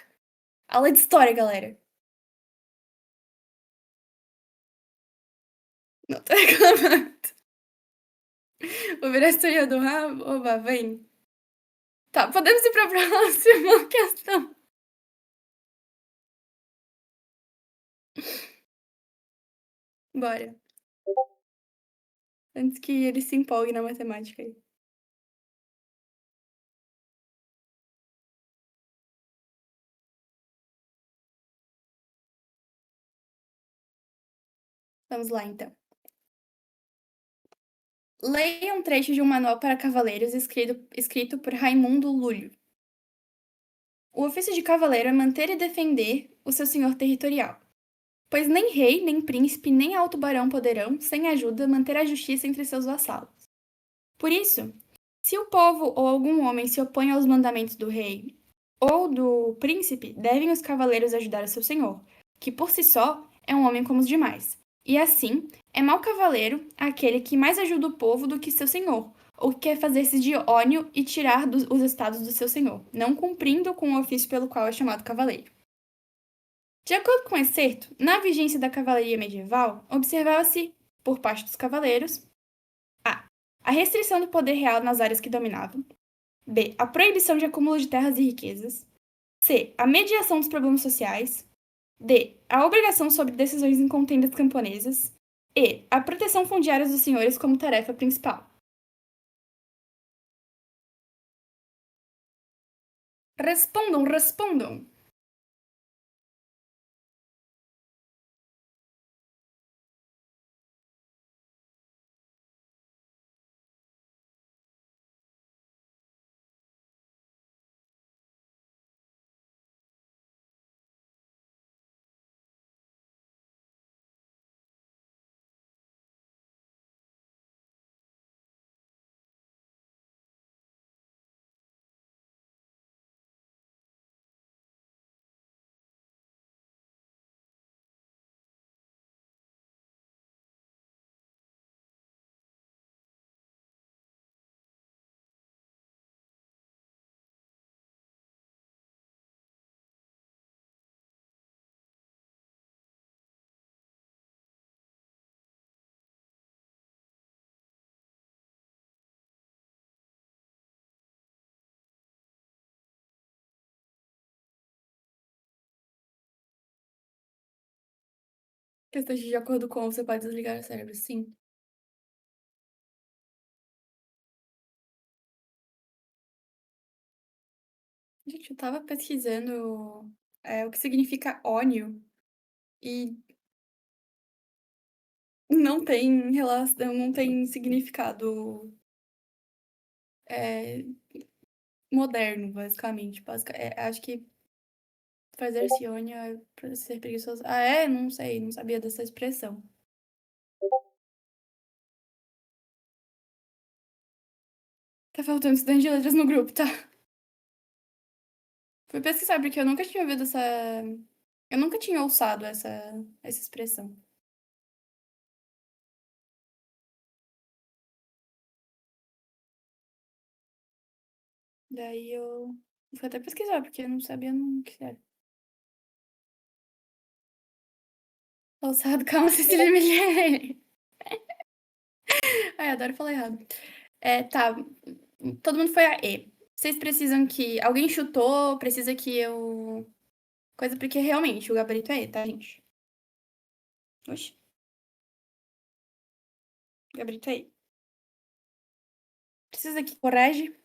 Aula de história, galera. Não tô reclamando. Vou virar historiador. Oba, vem. Tá, podemos ir pra próxima questão. Bora. Antes que ele se empolgue na matemática aí. Vamos lá, então. Leia um trecho de um manual para cavaleiros escrito por Raimundo Lúlio. O ofício de cavaleiro é manter e defender o seu senhor territorial, pois nem rei, nem príncipe, nem alto barão poderão, sem ajuda, manter a justiça entre seus vassalos. Por isso, se o povo ou algum homem se opõe aos mandamentos do rei ou do príncipe, devem os cavaleiros ajudar o seu senhor, que por si só é um homem como os demais. E assim, é mau cavaleiro aquele que mais ajuda o povo do que seu senhor, ou que quer fazer-se de ónio e tirar os estados do seu senhor, não cumprindo com o ofício pelo qual é chamado cavaleiro. De acordo com o excerto, na vigência da cavalaria medieval, observava-se, por parte dos cavaleiros, A. A restrição do poder real nas áreas que dominavam. B. A proibição de acúmulo de terras e riquezas. C. A mediação dos problemas sociais. D. A obrigação sobre decisões em contendas camponesas. E. A proteção fundiária dos senhores como tarefa principal. Respondam, respondam. Questão de acordo com, você pode desligar o cérebro, sim. Gente, eu tava pesquisando o que significa ônio e não tem relação, não tem significado é, moderno, basicamente. Acho que fazer-se ônio é pra ser preguiçoso. Ah, é? Não sei, não sabia dessa expressão. Tá faltando estudante de letras no grupo, tá? Fui pesquisar, porque eu nunca tinha ouvido essa. Eu nunca tinha ouçado essa expressão. Daí eu fui até pesquisar, porque eu não sabia o que era. Ouçado, calma, Cecília Milher. Ai, adoro falar errado. Tá. Todo mundo foi a E. Vocês precisam que. Alguém chutou, precisa que eu. Coisa, porque realmente o gabarito é E, tá, gente? Oxi, o gabarito é E. Precisa que corrige.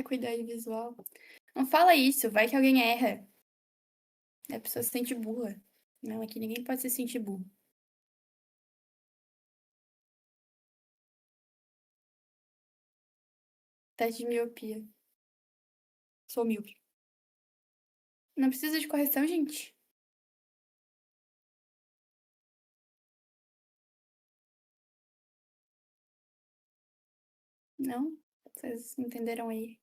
Cuidado visual. Não fala isso, vai que alguém erra. A pessoa se sente burra. Não, aqui ninguém pode se sentir burro. Teste de miopia. Sou míope. Não precisa de correção, gente. Não? Vocês entenderam aí?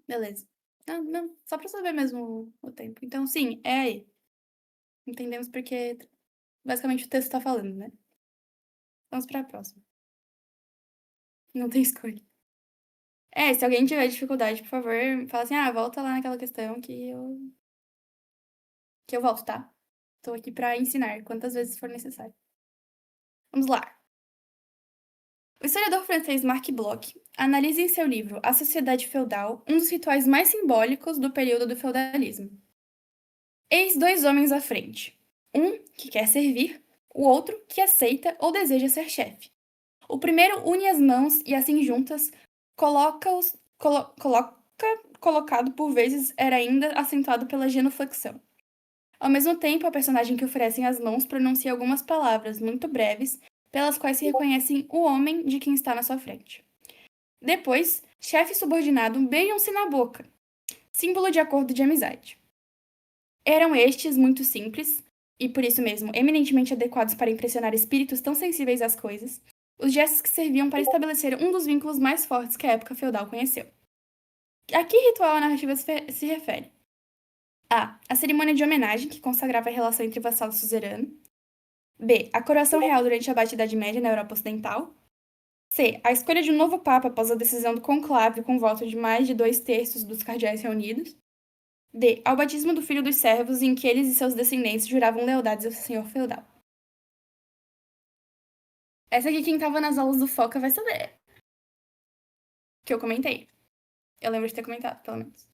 Beleza. Não, não, só pra saber mesmo o tempo. Então, sim, é aí. Entendemos porque basicamente o texto tá falando, né? Vamos pra próxima. Não tem escolha. Se alguém tiver dificuldade, por favor, fala assim, volta lá naquela questão que eu volto, tá? Tô aqui pra ensinar quantas vezes for necessário. Vamos lá. O historiador francês Marc Bloch analisa em seu livro A Sociedade Feudal um dos rituais mais simbólicos do período do feudalismo. Eis dois homens à frente. Um que quer servir, o outro que aceita ou deseja ser chefe. O primeiro une as mãos e, assim juntas, colocado por vezes era ainda acentuado pela genuflexão. Ao mesmo tempo, a personagem que oferecem as mãos pronuncia algumas palavras muito breves, pelas quais se reconhecem o homem de quem está na sua frente. Depois, chefe e subordinado beijam-se na boca, símbolo de acordo de amizade. Eram estes muito simples, e por isso mesmo eminentemente adequados para impressionar espíritos tão sensíveis às coisas, os gestos que serviam para estabelecer um dos vínculos mais fortes que a época feudal conheceu. A que ritual a narrativa se refere? A. A cerimônia de homenagem, que consagrava a relação entre vassalo e suzerano. B. A coroação real durante a Baixa Idade Média na Europa Ocidental. C. A escolha de um novo Papa após a decisão do conclave com voto de mais de 2/3 dos cardeais reunidos. D. Ao batismo do filho dos servos, em que eles e seus descendentes juravam lealdades ao senhor feudal. Essa aqui, quem tava nas aulas do Foca vai saber. Que eu comentei. Eu lembro de ter comentado, pelo menos.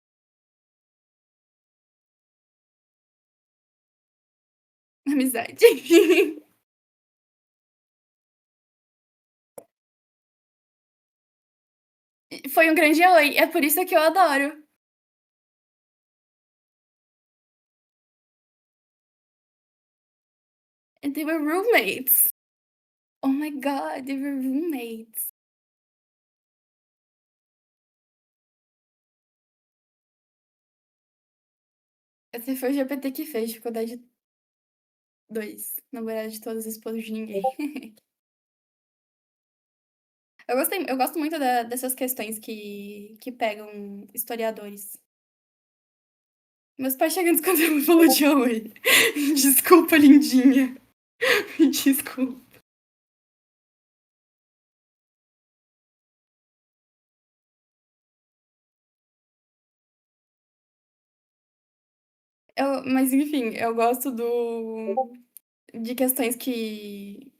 Amizade. Foi um grande oi. É por isso que eu adoro. And they were roommates. Oh my god, they were roommates. Esse foi o GPT que fez, dificuldade 2. Namorada de todas as esposas de ninguém. Eu gosto muito dessas questões que pegam historiadores. Meus pais chegando quando ela falou de oi. Desculpa, lindinha. Desculpa. Mas enfim, eu gosto de questões que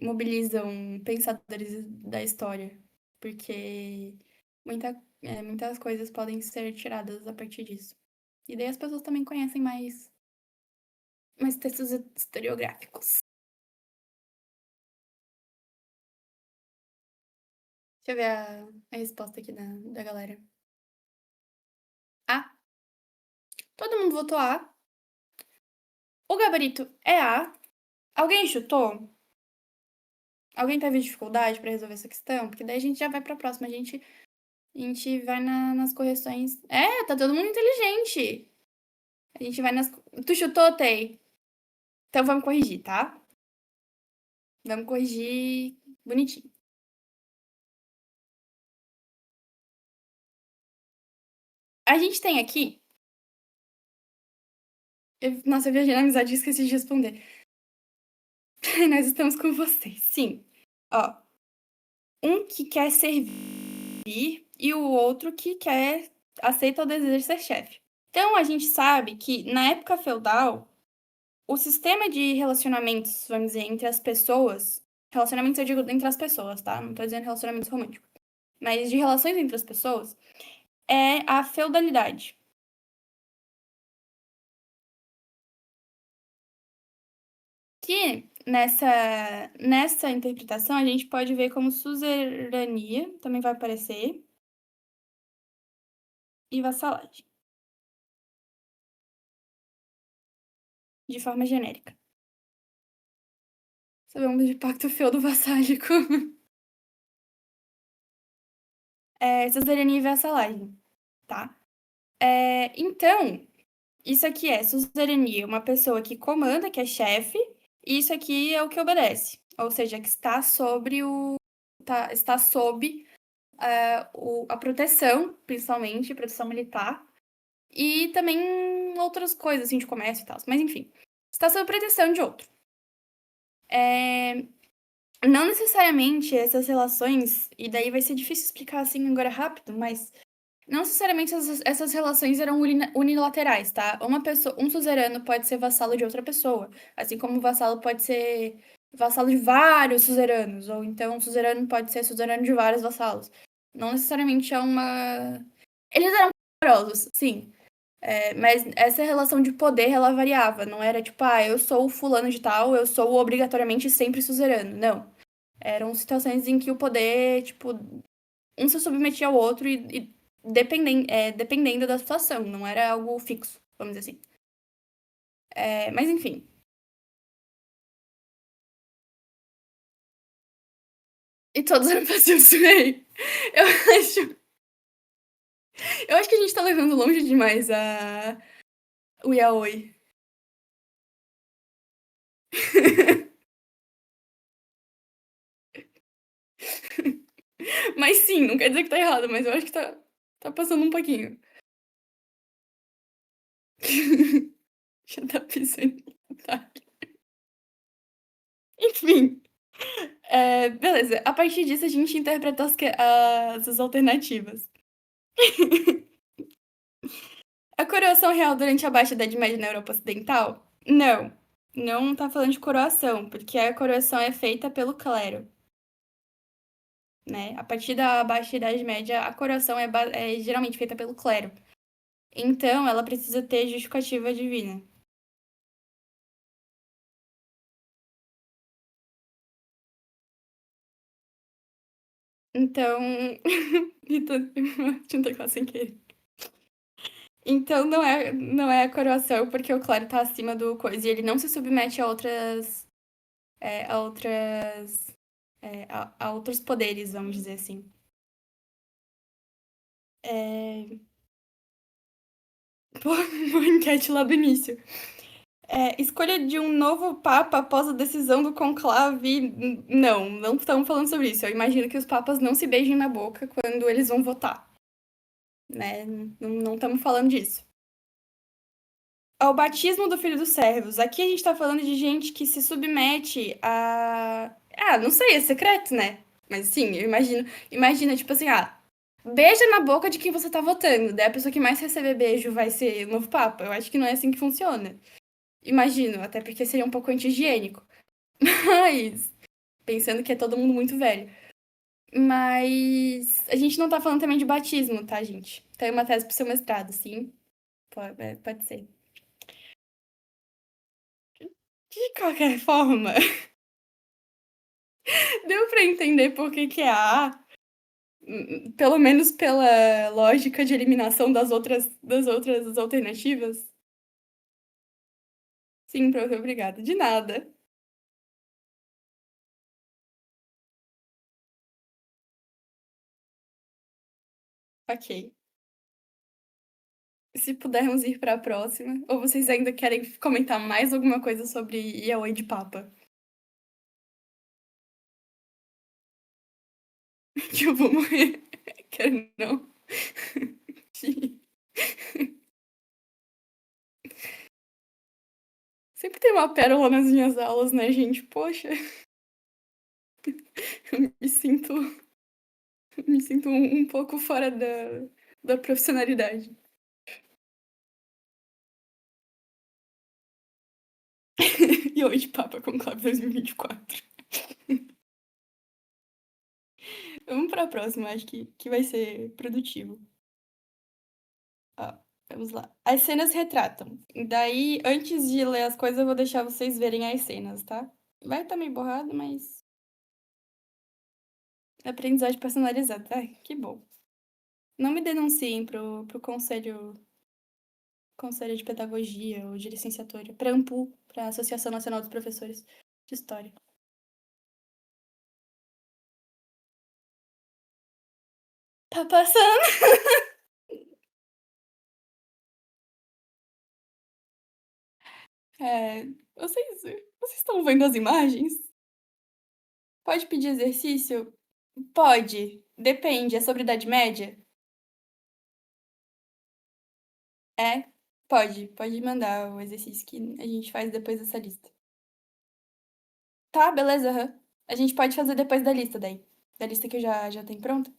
mobilizam pensadores da história. Porque muitas coisas podem ser tiradas a partir disso. E daí as pessoas também conhecem mais textos historiográficos. Deixa eu ver a resposta aqui da galera. A. Todo mundo votou A. O gabarito é A. Alguém chutou? Alguém teve dificuldade pra resolver essa questão? Porque daí a gente já vai pra próxima. A gente vai nas correções. É, tá todo mundo inteligente. A gente vai nas. Tu chutou, Tei? Então vamos corrigir, tá? Vamos corrigir bonitinho. A gente tem aqui. Nossa, eu viajei na amizade e esqueci de responder. Nós estamos com vocês. Sim. Ó. Um que quer servir e o outro que aceita o desejo de ser chefe. Então a gente sabe que na época feudal, o sistema de relacionamentos, vamos dizer, entre as pessoas, relacionamentos eu digo entre as pessoas, tá? Não tô dizendo relacionamentos românticos, mas de relações entre as pessoas, é a feudalidade. Que nessa interpretação a gente pode ver como suzerania, também vai aparecer, e vassalagem, de forma genérica. Sabemos de pacto feudo-vassálico. Suzerania e vassalagem, tá? Então, isso aqui é suzerania, uma pessoa que comanda, que é chefe, e isso aqui é o que obedece, ou seja, que está sobre está sob a proteção, principalmente, proteção militar, e também outras coisas, assim, de comércio e tal. Mas, enfim, está sob proteção de outro. Não necessariamente essas relações, e daí vai ser difícil explicar assim agora rápido, mas não necessariamente essas relações eram unilaterais, tá? Um suzerano pode ser vassalo de outra pessoa, assim como um vassalo pode ser vassalo de vários suzeranos, ou então um suzerano pode ser suzerano de vários vassalos. Não necessariamente é uma. Eles eram poderosos, sim. Mas essa relação de poder, ela variava. Não era tipo, eu sou o fulano de tal, eu sou obrigatoriamente sempre suzerano. Não. Eram situações em que o poder, tipo, um se submetia ao outro e dependendo da situação, não era algo fixo, vamos dizer assim. Mas enfim. E todos eram passivos também. Eu acho. Eu acho que a gente tá levando longe demais o yaoi. Mas sim, não quer dizer que tá errado, mas eu acho que tá passando um pouquinho. Já tá pisando. Tá. Enfim. Beleza. A partir disso, a gente interpretou as alternativas. A coroação real durante a Baixa Idade Média na Europa Ocidental? Não. Não tá falando de coroação, porque a coroação é feita pelo clero, né? A partir da Baixa Idade Média, a coroação é geralmente feita pelo clero. Então, ela precisa ter justificativa divina. Então. Tinha classe sem querer. Então, não é a coroação, porque o clero tá acima do coisa. E ele não se submete a outras. A outras. A outros poderes, vamos dizer assim. É... Pô, uma enquete lá do início. Escolha de um novo papa após a decisão do conclave. Não estamos falando sobre isso. Eu imagino que os papas não se beijem na boca quando eles vão votar, né? Não estamos falando disso. Ao batismo do filho dos servos. Aqui a gente tá falando de gente que se submete a. Ah, não sei, é secreto, né? Mas sim, eu imagino. Imagina, tipo assim, beija na boca de quem você tá votando. Daí a pessoa que mais receber beijo vai ser o novo papa. Eu acho que não é assim que funciona. Imagino, até porque seria um pouco anti-higiênico. Mas, pensando que é todo mundo muito velho. Mas a gente não tá falando também de batismo, tá, gente? Tem uma tese pro seu mestrado, sim. Pode ser. De qualquer forma, deu pra entender por que que é a A, pelo menos pela lógica de eliminação das outras alternativas? Sim, prof, obrigada. De nada. Ok. Se pudermos ir para a próxima. Ou vocês ainda querem comentar mais alguma coisa sobre Yaoi de Papa? Que eu vou morrer. Quero não. Sempre tem uma pérola nas minhas aulas, né, gente? Poxa, eu me sinto um pouco fora da profissionalidade. Yaoi de Papa Conclave 2024. Vamos para a próxima, acho que vai ser produtivo. Ó, vamos lá. As cenas retratam. Daí, antes de ler as coisas, eu vou deixar vocês verem as cenas, tá? Vai estar meio borrado, mas é aprendizagem personalizada. Ai, que bom. Não me denunciem pro conselho de pedagogia ou de licenciatura, para AMPU, para a Associação Nacional dos Professores de História. Tá passando. É, vocês estão vendo as imagens? Pode pedir exercício? Pode. Depende. É sobre Idade Média? É? Pode mandar o exercício que a gente faz depois dessa lista. Tá, beleza, aham. A gente pode fazer depois da lista daí. Da lista que eu já tenho pronta.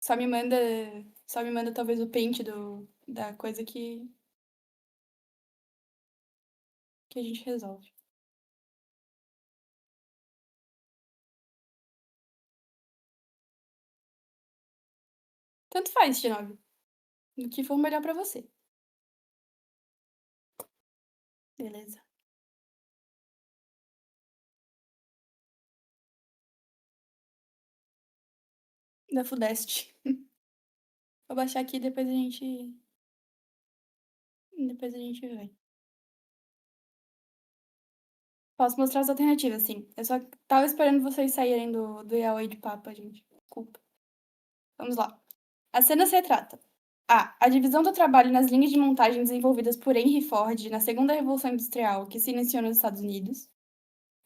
Só me manda, só me manda talvez o print da coisa que a gente resolve. Tanto faz, G9. Do que for melhor pra você. Beleza. Da Fudeste. Vou baixar aqui e depois a gente vê. Posso mostrar as alternativas, sim. Eu só tava esperando vocês saírem do Yaoi de Papa, gente. Desculpa. Vamos lá. A cena se retrata. A. A divisão do trabalho nas linhas de montagem desenvolvidas por Henry Ford na Segunda Revolução Industrial, que se iniciou nos Estados Unidos.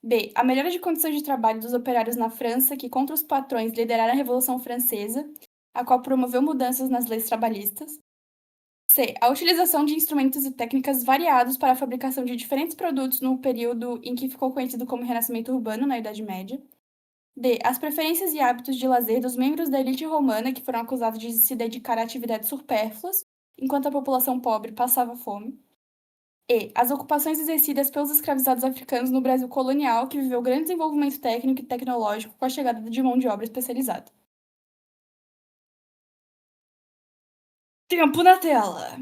B. A melhora de condições de trabalho dos operários na França, que contra os patrões lideraram a Revolução Francesa, a qual promoveu mudanças nas leis trabalhistas. C. A utilização de instrumentos e técnicas variados para a fabricação de diferentes produtos no período em que ficou conhecido como Renascimento Urbano, na Idade Média. D. As preferências e hábitos de lazer dos membros da elite romana que foram acusados de se dedicar a atividades supérfluas, enquanto a população pobre passava fome. E. As ocupações exercidas pelos escravizados africanos no Brasil colonial, que viveu grande desenvolvimento técnico e tecnológico com a chegada de mão de obra especializada. Tempo na tela.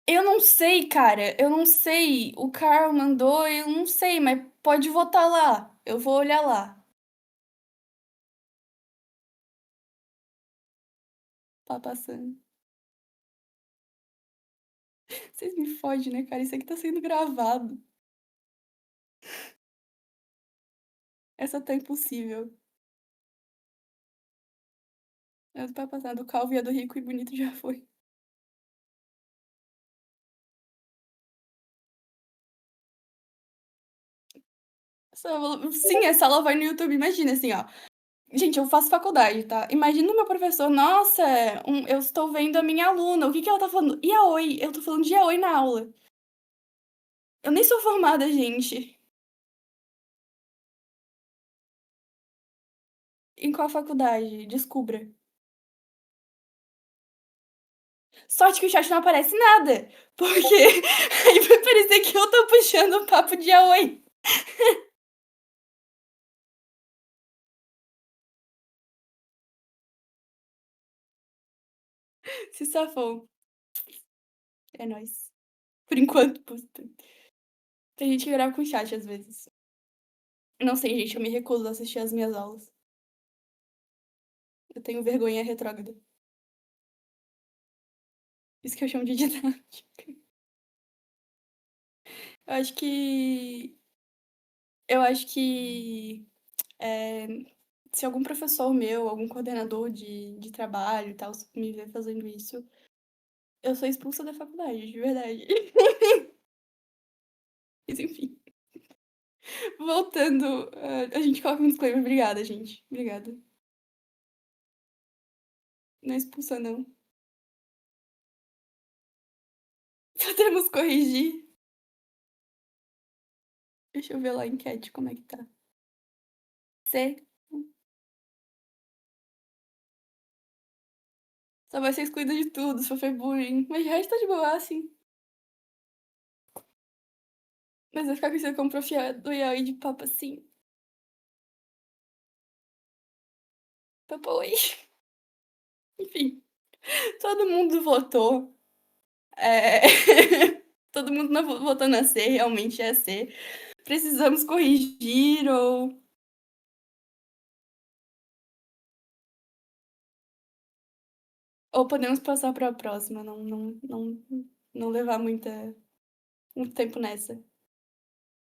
Eu não sei, cara. Eu não sei. O Carl mandou, eu não sei, mas pode votar lá. Eu vou olhar lá. Tá passando. Vocês me fodem, né, cara? Isso aqui tá sendo gravado. Essa tá impossível. Eu tá passando. O calvo e a do rico e bonito já foi. Sim, essa aula vai no YouTube. Imagina assim, ó. Gente, eu faço faculdade, tá? Imagina o meu professor, nossa, eu estou vendo a minha aluna, o que que ela tá falando? Yaoi, eu tô falando de yaoi na aula. Eu nem sou formada, gente. Em qual faculdade? Descubra. Sorte que o chat não aparece nada, porque aí vai parecer que eu tô puxando o papo de yaoi. Se safou. É nóis. Por enquanto, puta. Tem gente que grava com chat às vezes. Não sei, gente, eu me recuso a assistir as minhas aulas. Eu tenho vergonha retrógrada. Isso que eu chamo de didática. Eu acho que. Eu acho que. é, Se algum professor meu, algum coordenador de trabalho e tal, me ver fazendo isso, eu sou expulsa da faculdade, de verdade. Mas enfim. Voltando, a gente coloca um disclaimer. Obrigada, gente. Obrigada. Não é expulsa, não. Podemos corrigir. Deixa eu ver lá a enquete como é que tá. C. Só vai ser excluída de tudo, sofrer bullying. Mas de resto tá de boa, assim. Mas vai ficar conhecido como prof. do Yaoi de papo assim. Papo oi. Enfim, todo mundo votou. É... todo mundo não votou na C, realmente é C. Precisamos corrigir ou podemos passar para a próxima, não levar muito tempo nessa.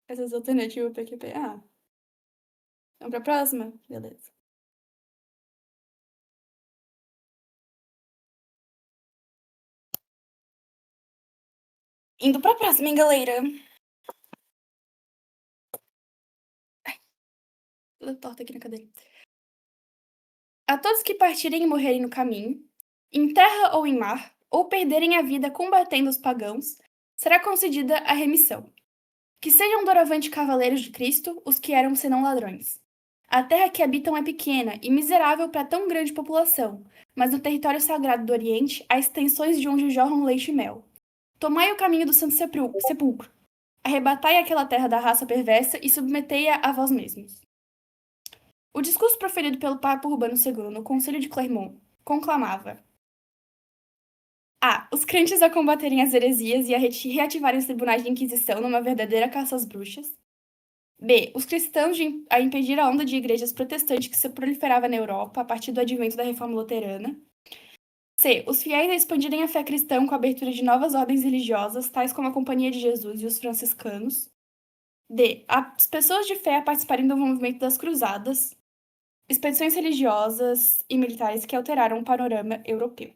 Essas alternativas PQP. Ah, vamos para a próxima? Beleza. Indo para a próxima, hein, galera? Toda torta aqui na cadeira. A todos que partirem e morrerem no caminho, em terra ou em mar, ou perderem a vida combatendo os pagãos, será concedida a remissão. Que sejam doravante cavaleiros de Cristo os que eram senão ladrões. A terra que habitam é pequena e miserável para tão grande população, mas no território sagrado do Oriente há extensões de onde jorram leite e mel. Tomai o caminho do Santo Sepulcro. Arrebatai aquela terra da raça perversa e submetei-a a vós mesmos. O discurso proferido pelo Papa Urbano II no Conselho de Clermont conclamava: a. Os crentes a combaterem as heresias e a reativarem os tribunais de Inquisição numa verdadeira caça às bruxas. B. Os cristãos a impedir a onda de igrejas protestantes que se proliferava na Europa a partir do advento da Reforma Luterana. C. Os fiéis a expandirem a fé cristã com a abertura de novas ordens religiosas, tais como a Companhia de Jesus e os franciscanos. D. As pessoas de fé a participarem do movimento das cruzadas, expedições religiosas e militares que alteraram o panorama europeu.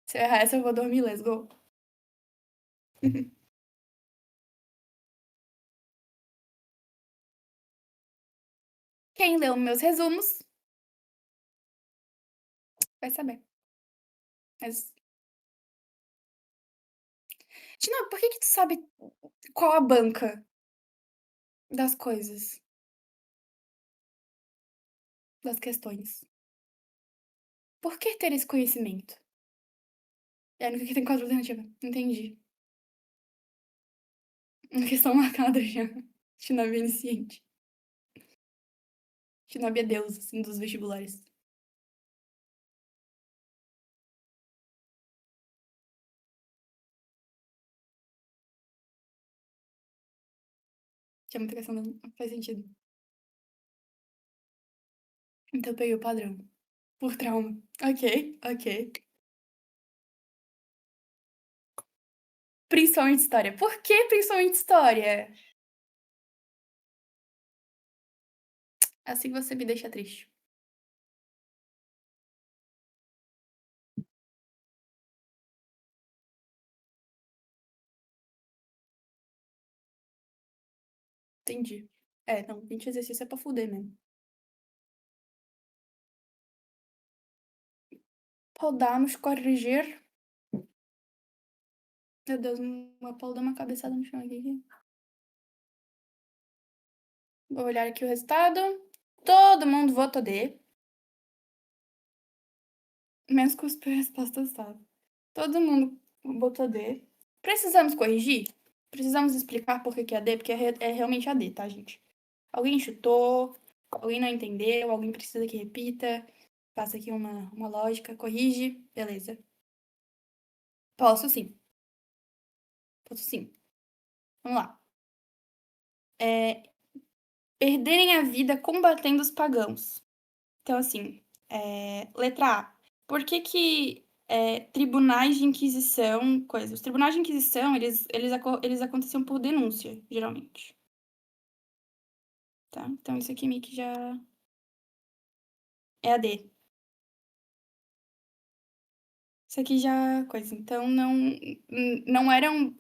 Se eu errar essa, eu vou dormir, let's go. Quem leu meus resumos vai saber. Mas Tina, por que tu sabe qual a banca das coisas, das questões? Por que ter esse conhecimento? É a única que tem 4 alternativas. Entendi. Uma questão marcada já. Shinobi é iniciante. Shinobi é deus, assim, dos vestibulares. Tinha muita questão, não faz sentido. Então eu peguei o padrão. Por trauma. Ok, ok. Principalmente história. Por que principalmente história? Assim você me deixa triste. Entendi. É, não, 20 exercícios é pra fuder mesmo. Podamos corrigir. Meu Deus, uma Paulo deu uma cabeçada no chão aqui. Vou olhar aqui o resultado. Todo mundo votou D. Menos cuspiu a resposta sabe. Todo mundo botou D. Precisamos corrigir? Precisamos explicar por que que é D? Porque é realmente a D, tá, gente? Alguém chutou, alguém não entendeu, alguém precisa que repita. Passa aqui uma lógica, corrige, beleza. Posso sim, posso sim. Vamos lá. Perderem a vida combatendo os pagãos. Então, assim, letra A. Por que que tribunais de inquisição, coisa? Os tribunais de inquisição, eles aconteciam por denúncia, geralmente, tá? Então, isso aqui meio que já é a D. Isso aqui já coisa. Então, não eram...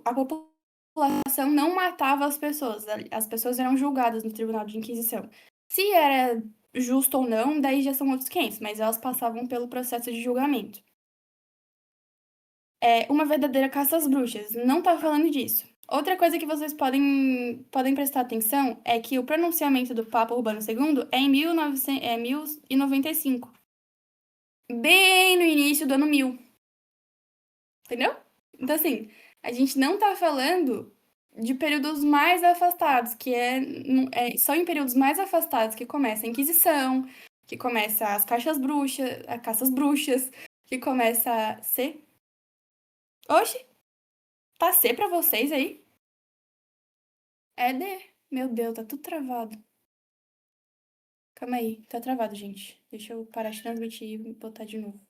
a população não matava as pessoas. As pessoas eram julgadas no tribunal de inquisição. Se era justo ou não, daí já são outros 500, mas elas passavam pelo processo de julgamento. É uma verdadeira caça às bruxas. Não tá falando disso. Outra coisa que vocês podem prestar atenção é que o pronunciamento do Papa Urbano II é em 1095. Bem no início do ano 1000. Entendeu? Então, assim, a gente não tá falando de períodos mais afastados, que é só em períodos mais afastados que começa a Inquisição, que começa as caças bruxas, a caças bruxas, que começa a C. Oxi, tá C pra vocês aí? É D. Meu Deus, tá tudo travado. Calma aí, tá travado, gente. Deixa eu parar de transmitir e botar de novo.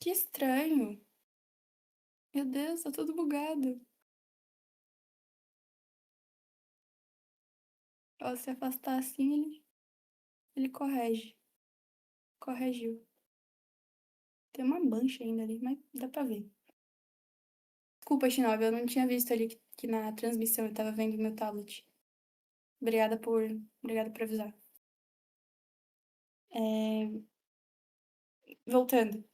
Que estranho. Meu Deus, tá tudo bugado. Ó, se afastar assim, ele corrige. Corrigiu. Tem uma mancha ainda ali, mas dá pra ver. Desculpa, Shinobi, eu não tinha visto ali que na transmissão eu tava vendo meu tablet. Obrigada por avisar. Voltando.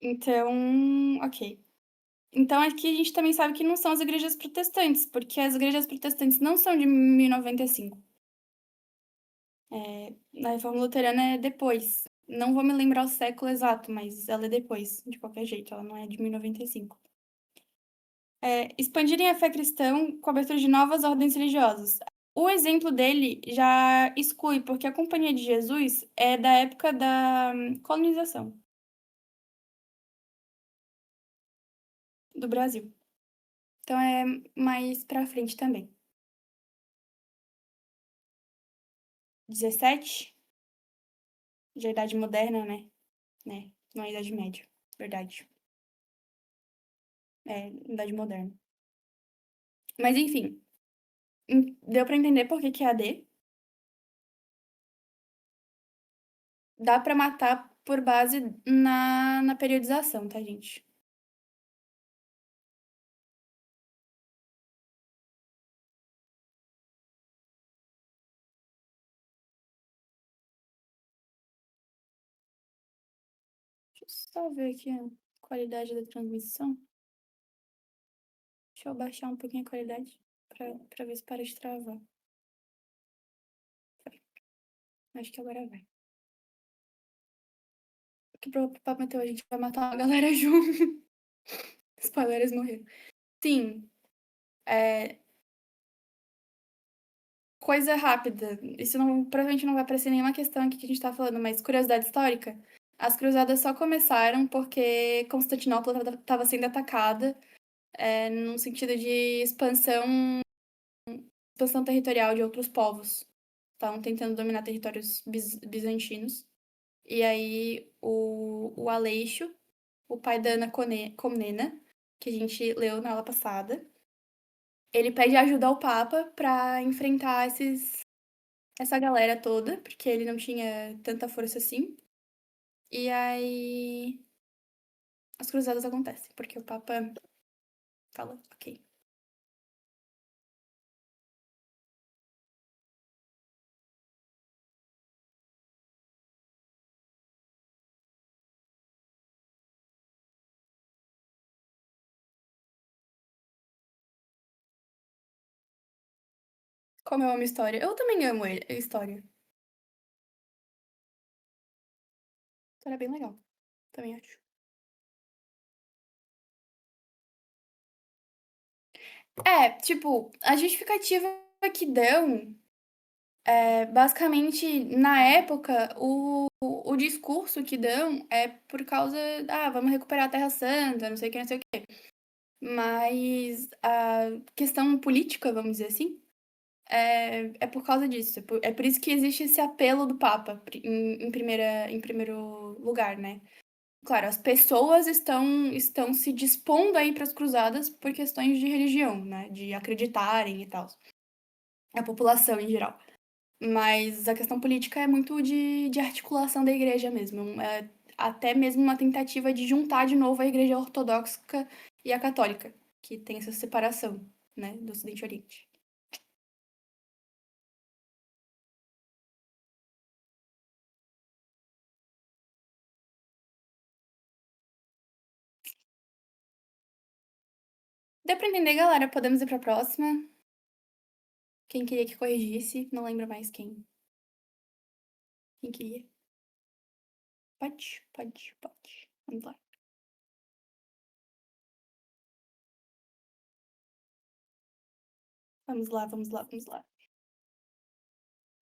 Então, ok. Então aqui a gente também sabe que não são as igrejas protestantes, porque as igrejas protestantes não são de 1095. Na Reforma Luterana é depois. Não vou me lembrar o século exato, mas ela é depois, de qualquer jeito, ela não é de 1095. Expandirem a fé cristã com a abertura de novas ordens religiosas. O exemplo dele já exclui, porque a Companhia de Jesus é da época da colonização do Brasil. Então é mais pra frente também. 17, já Idade Moderna, né? Não é Idade Média, verdade. É Idade Moderna. Mas enfim, deu pra entender por que que é AD. Dá pra matar por base na periodização, tá, gente? Deixa eu só ver aqui a qualidade da transmissão. Deixa eu baixar um pouquinho a qualidade pra ver se para de travar. Acho que agora vai. Que pro Papo Meteu a gente vai matar uma galera junto. Spoilers morreram. Sim, coisa rápida. Isso não, provavelmente não vai aparecer nenhuma questão aqui que a gente tá falando, mas curiosidade histórica. As cruzadas só começaram porque Constantinopla estava sendo atacada, num sentido de expansão territorial de outros povos. Estavam tentando dominar territórios bizantinos. E aí o Aleixo, o pai da Ana Comnena, que a gente leu na aula passada, ele pede ajuda ao Papa para enfrentar essa galera toda, porque ele não tinha tanta força assim. E aí as cruzadas acontecem, porque o Papa fala, ok. Como eu amo história. Eu também amo a história. História é bem legal, também acho. Tipo, a justificativa que dão basicamente, na época, o discurso que dão é por causa, vamos recuperar a Terra Santa, não sei o que, não sei o que. Mas a questão política, vamos dizer assim, é por causa disso. É por isso que existe esse apelo do Papa em primeiro lugar, né? Claro, as pessoas estão se dispondo a ir para as cruzadas por questões de religião, né? De acreditarem e tal. A população em geral. Mas a questão política é muito de articulação da igreja mesmo. É até mesmo uma tentativa de juntar de novo a igreja ortodoxa e a católica, que tem essa separação, né, do Ocidente e Oriente. Deu pra entender, galera? Podemos ir pra próxima. Quem queria que corrigisse, não lembro mais quem. Quem queria? Pode. Vamos lá. Vamos lá.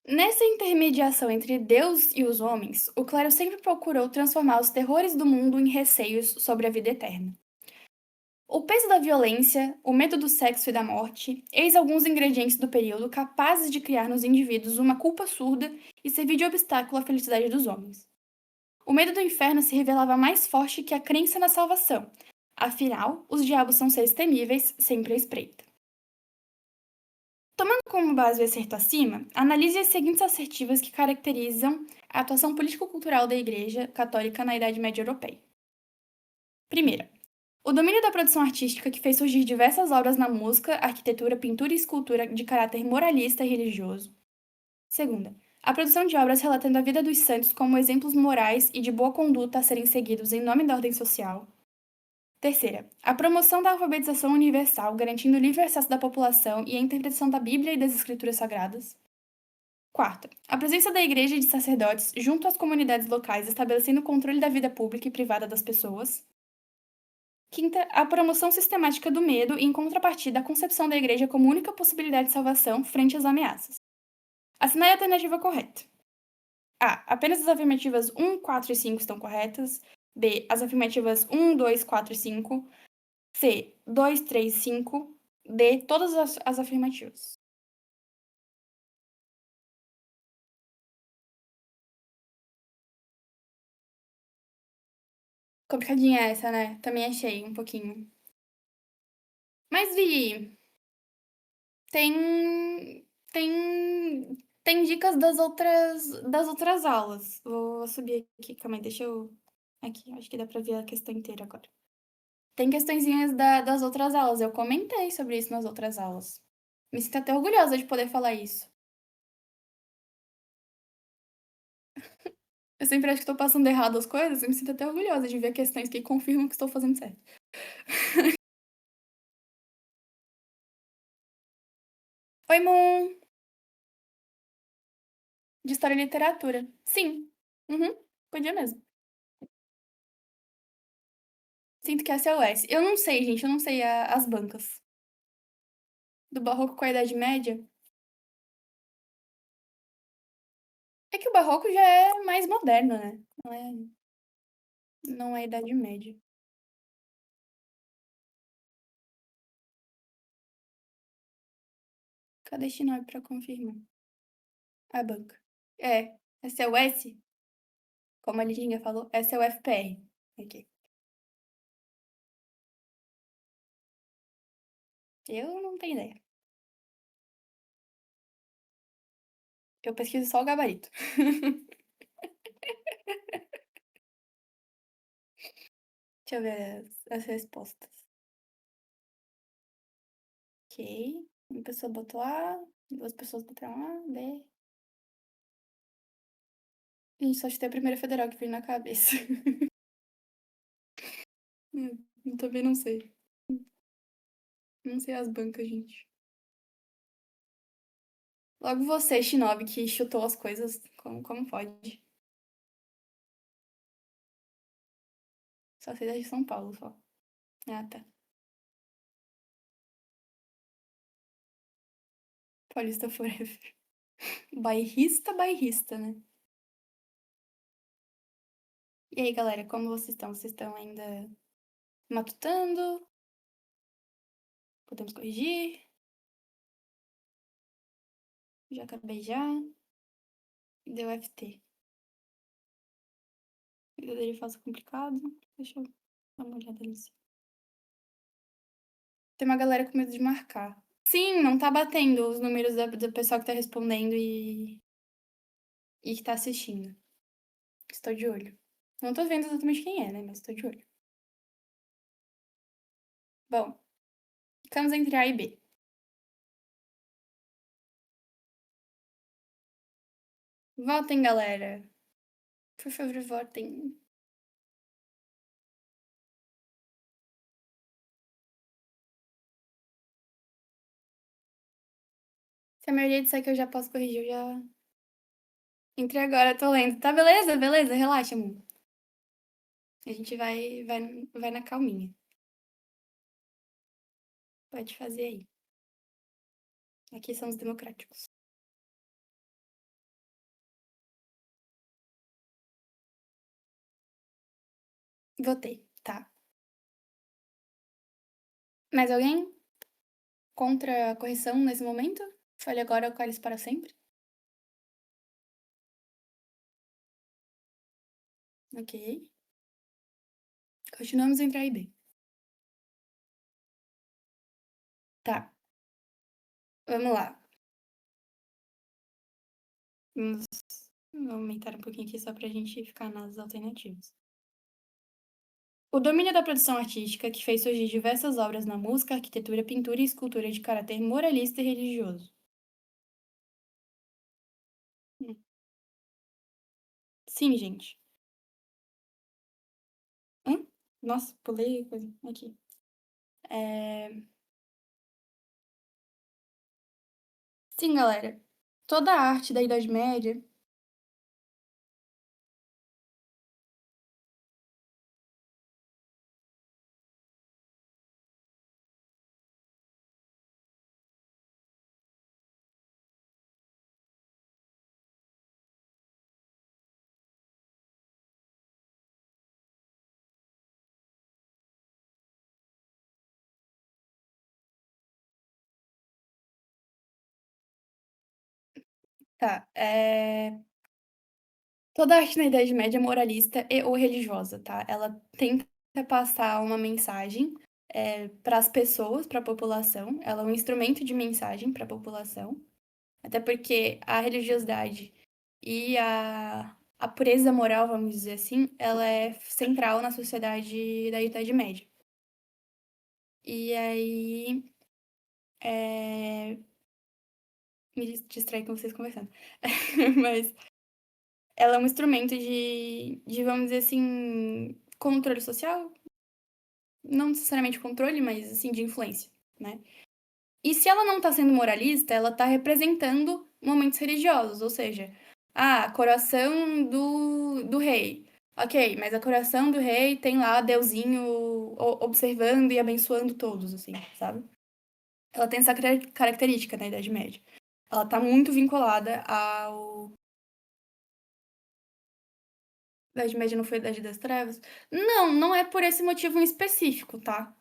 Nessa intermediação entre Deus e os homens, o clero sempre procurou transformar os terrores do mundo em receios sobre a vida eterna. O peso da violência, o medo do sexo e da morte, eis alguns ingredientes do período capazes de criar nos indivíduos uma culpa surda e servir de obstáculo à felicidade dos homens. O medo do inferno se revelava mais forte que a crença na salvação. Afinal, os diabos são seres temíveis, sempre à espreita. Tomando como base o acerto acima, analise as seguintes assertivas que caracterizam a atuação político-cultural da Igreja Católica na Idade Média Europeia. Primeira, o domínio da produção artística que fez surgir diversas obras na música, arquitetura, pintura e escultura de caráter moralista e religioso. Segunda, a produção de obras relatando a vida dos santos como exemplos morais e de boa conduta a serem seguidos em nome da ordem social. Terceira, a promoção da alfabetização universal, garantindo o livre acesso da população e a interpretação da Bíblia e das Escrituras Sagradas. Quarta, a presença da igreja e de sacerdotes junto às comunidades locais, estabelecendo o controle da vida pública e privada das pessoas. Quinta, a promoção sistemática do medo e, em contrapartida, a concepção da igreja como única possibilidade de salvação frente às ameaças. Assinale a alternativa correta. A. Apenas as afirmativas 1, 4 e 5 estão corretas. B. As afirmativas 1, 2, 4 e 5. C. 2, 3 e 5. D. Todas as afirmativas. Complicadinha essa, né? Também achei um pouquinho. Mas, Vi, tem dicas das outras aulas. Vou subir aqui, calma aí, deixa eu. Aqui, acho que dá pra ver a questão inteira agora. Tem questõezinhas das outras aulas. Eu comentei sobre isso nas outras aulas. Me sinto até orgulhosa de poder falar isso. Eu sempre acho que estou passando errado as coisas, eu me sinto até orgulhosa de ver questões que confirmam que estou fazendo certo. Oi, Moon! De História e Literatura. Sim. Uhum. Podia mesmo. Sinto que essa é o S. Eu não sei, gente, eu não sei as bancas. Do Barroco com a Idade Média. É que o Barroco já é mais moderno, né? Não é Idade Média. Cadê Shinobi pra confirmar? A banca. É, essa é o S, como a Liginha falou, essa é o FPR. Aqui. Eu não tenho ideia. Eu pesquiso só o gabarito. Deixa eu ver as respostas. Ok. Uma pessoa botou A, duas pessoas botaram A, B. Gente, só chutei a primeira federal que veio na cabeça. Também não sei. Não sei as bancas, gente. Logo você, Shinobi, que chutou as coisas. Como pode? Só sei da de São Paulo, só. Ah, tá. Paulista Forever. Bairrista, bairrista, né? E aí, galera, como vocês estão? Vocês estão ainda matutando? Podemos corrigir? Já acabei já. Deu FT. Verdadeiro e falso complicado. Deixa eu dar uma olhada nisso. Tem uma galera com medo de marcar. Sim, não tá batendo os números do pessoal que tá respondendo e que tá assistindo. Estou de olho. Não tô vendo exatamente quem é, né? Mas estou de olho. Bom, ficamos entre A e B. Votem, galera. Por favor, votem. Se a maioria disser que eu já posso corrigir, eu já entrei agora, tô lendo. Tá, beleza? Beleza, relaxa, amor. A gente vai na calminha. Pode fazer aí. Aqui são os democráticos. Votei, tá. Mais alguém? Contra a correção nesse momento? Fale agora ou cale para sempre? Ok. Continuamos entre A e B. Tá, vamos lá. Vamos aumentar um pouquinho aqui só pra gente ficar nas alternativas. O domínio da produção artística, que fez surgir diversas obras na música, arquitetura, pintura e escultura de caráter moralista e religioso. Hum. Sim, gente. Hã? Nossa, pulei coisa aqui. É... Sim, galera. Toda a arte da Idade Média. Tá. Toda a arte na Idade Média é moralista e ou religiosa, tá? Ela tenta passar uma mensagem para as pessoas, para a população. Ela é um instrumento de mensagem para a população. Até porque a religiosidade e a pureza moral, vamos dizer assim, ela é central na sociedade da Idade Média. E aí. Me distraí com vocês conversando. Mas ela é um instrumento vamos dizer assim, controle social? Não necessariamente controle, mas assim, de influência, né? E se ela não está sendo moralista, ela está representando momentos religiosos, ou seja, a coroação do rei. Ok, mas a coroação do rei tem lá Deusinho observando e abençoando todos, assim, sabe? Ela tem essa característica na Idade Média. Ela tá muito vinculada ao. Idade Média não foi a Idade das Trevas? Não, não é por esse motivo em específico, tá?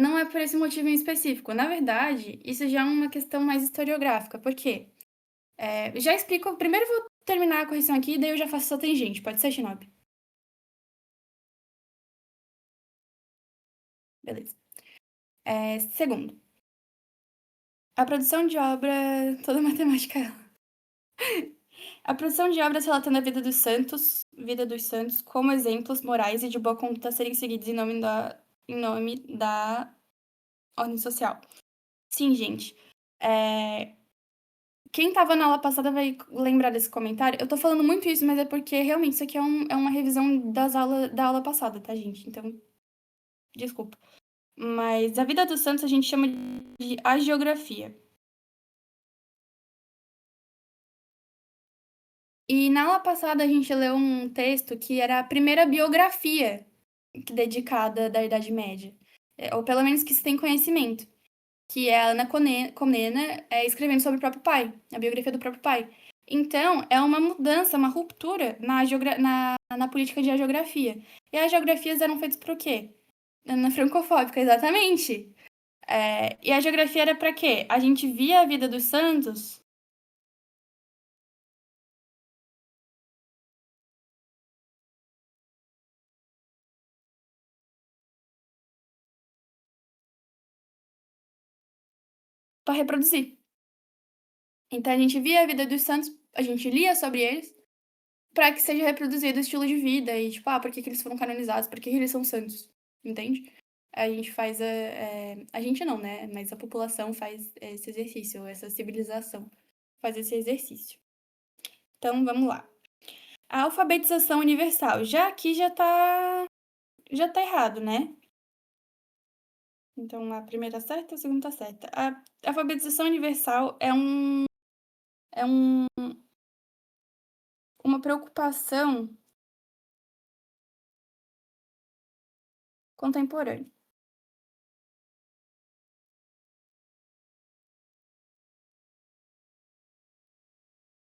Não é por esse motivo em específico. Na verdade, isso já é uma questão mais historiográfica. Por quê? Já explico. Primeiro eu vou terminar a correção aqui, daí eu já faço essa tangente. Pode ser, Shinobi? Beleza. Segundo, a produção de obra. Toda matemática. A produção de obras relatando a vida dos santos, como exemplos morais e de boa conduta a serem seguidos em nome da ordem social. Sim, gente. Quem tava na aula passada vai lembrar desse comentário. Eu tô falando muito isso, mas é porque realmente isso aqui é uma revisão da aula passada, tá, gente? Então, desculpa. Mas a vida dos santos a gente chama de hagiografia. E na aula passada a gente leu um texto que era a primeira biografia dedicada da Idade Média. Ou pelo menos que se tem conhecimento. Que é a Ana Comnena escrevendo sobre o próprio pai, a biografia do próprio pai. Então, é uma mudança, uma ruptura na política de hagiografia. E as geografias eram feitas por quê? Na francofóbica, exatamente. E a geografia era para quê? A gente via a vida dos santos. Para reproduzir. Então, a gente via a vida dos santos, a gente lia sobre eles, para que seja reproduzido o estilo de vida e, tipo, por que eles foram canonizados, por que eles são santos, entende? A gente faz a gente não, né? Mas a população faz esse exercício, essa civilização faz esse exercício. Então, vamos lá. A alfabetização universal. Já aqui já tá errado, né? Então, a primeira tá certa, a segunda tá certa. A alfabetização universal é uma preocupação contemporânea.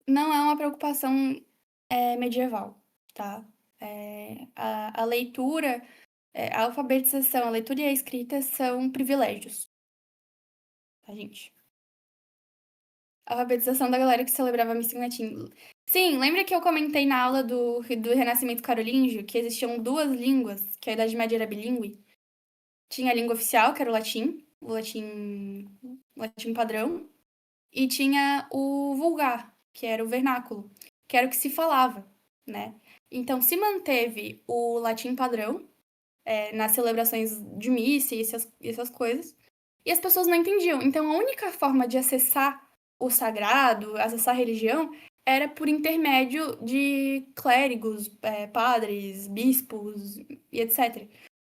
Não é uma preocupação medieval, tá? A leitura, a alfabetização, a leitura e a escrita são privilégios, tá, gente? A alfabetização da galera que celebrava a missa em latim. Sim, lembra que eu comentei na aula do Renascimento Carolíngio que existiam duas línguas, que a Idade Média era bilíngue? Tinha a língua oficial, que era o latim padrão, e tinha o vulgar, que era o vernáculo, que era o que se falava, né? Então, se manteve o latim padrão, nas celebrações de missa e essas coisas, e as pessoas não entendiam. Então, a única forma de acessar o sagrado, acessar a religião, era por intermédio de clérigos, padres, bispos e etc.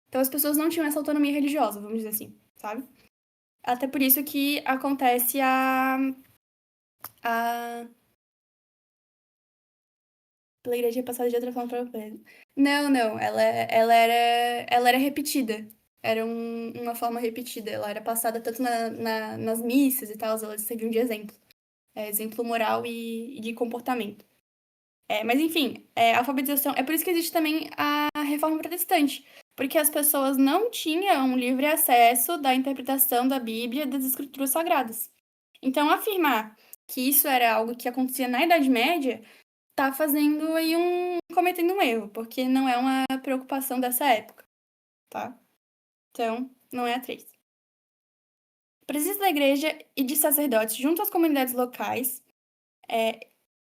Então, as pessoas não tinham essa autonomia religiosa, vamos dizer assim, sabe? Até por isso que acontece a pela igreja passada de outra forma para presa. Não, não, ela era repetida. Era uma forma repetida. Ela era passada tanto nas missas e tal, elas serviam de exemplo. Exemplo moral e de comportamento. Mas enfim, a alfabetização. É por isso que existe também a reforma protestante. Porque as pessoas não tinham um livre acesso da interpretação da Bíblia e das escrituras sagradas. Então, afirmar que isso era algo que acontecia na Idade Média tá fazendo aí cometendo um erro, porque não é uma preocupação dessa época, tá? Então, não é a 3. Precisa da igreja e de sacerdotes junto às comunidades locais,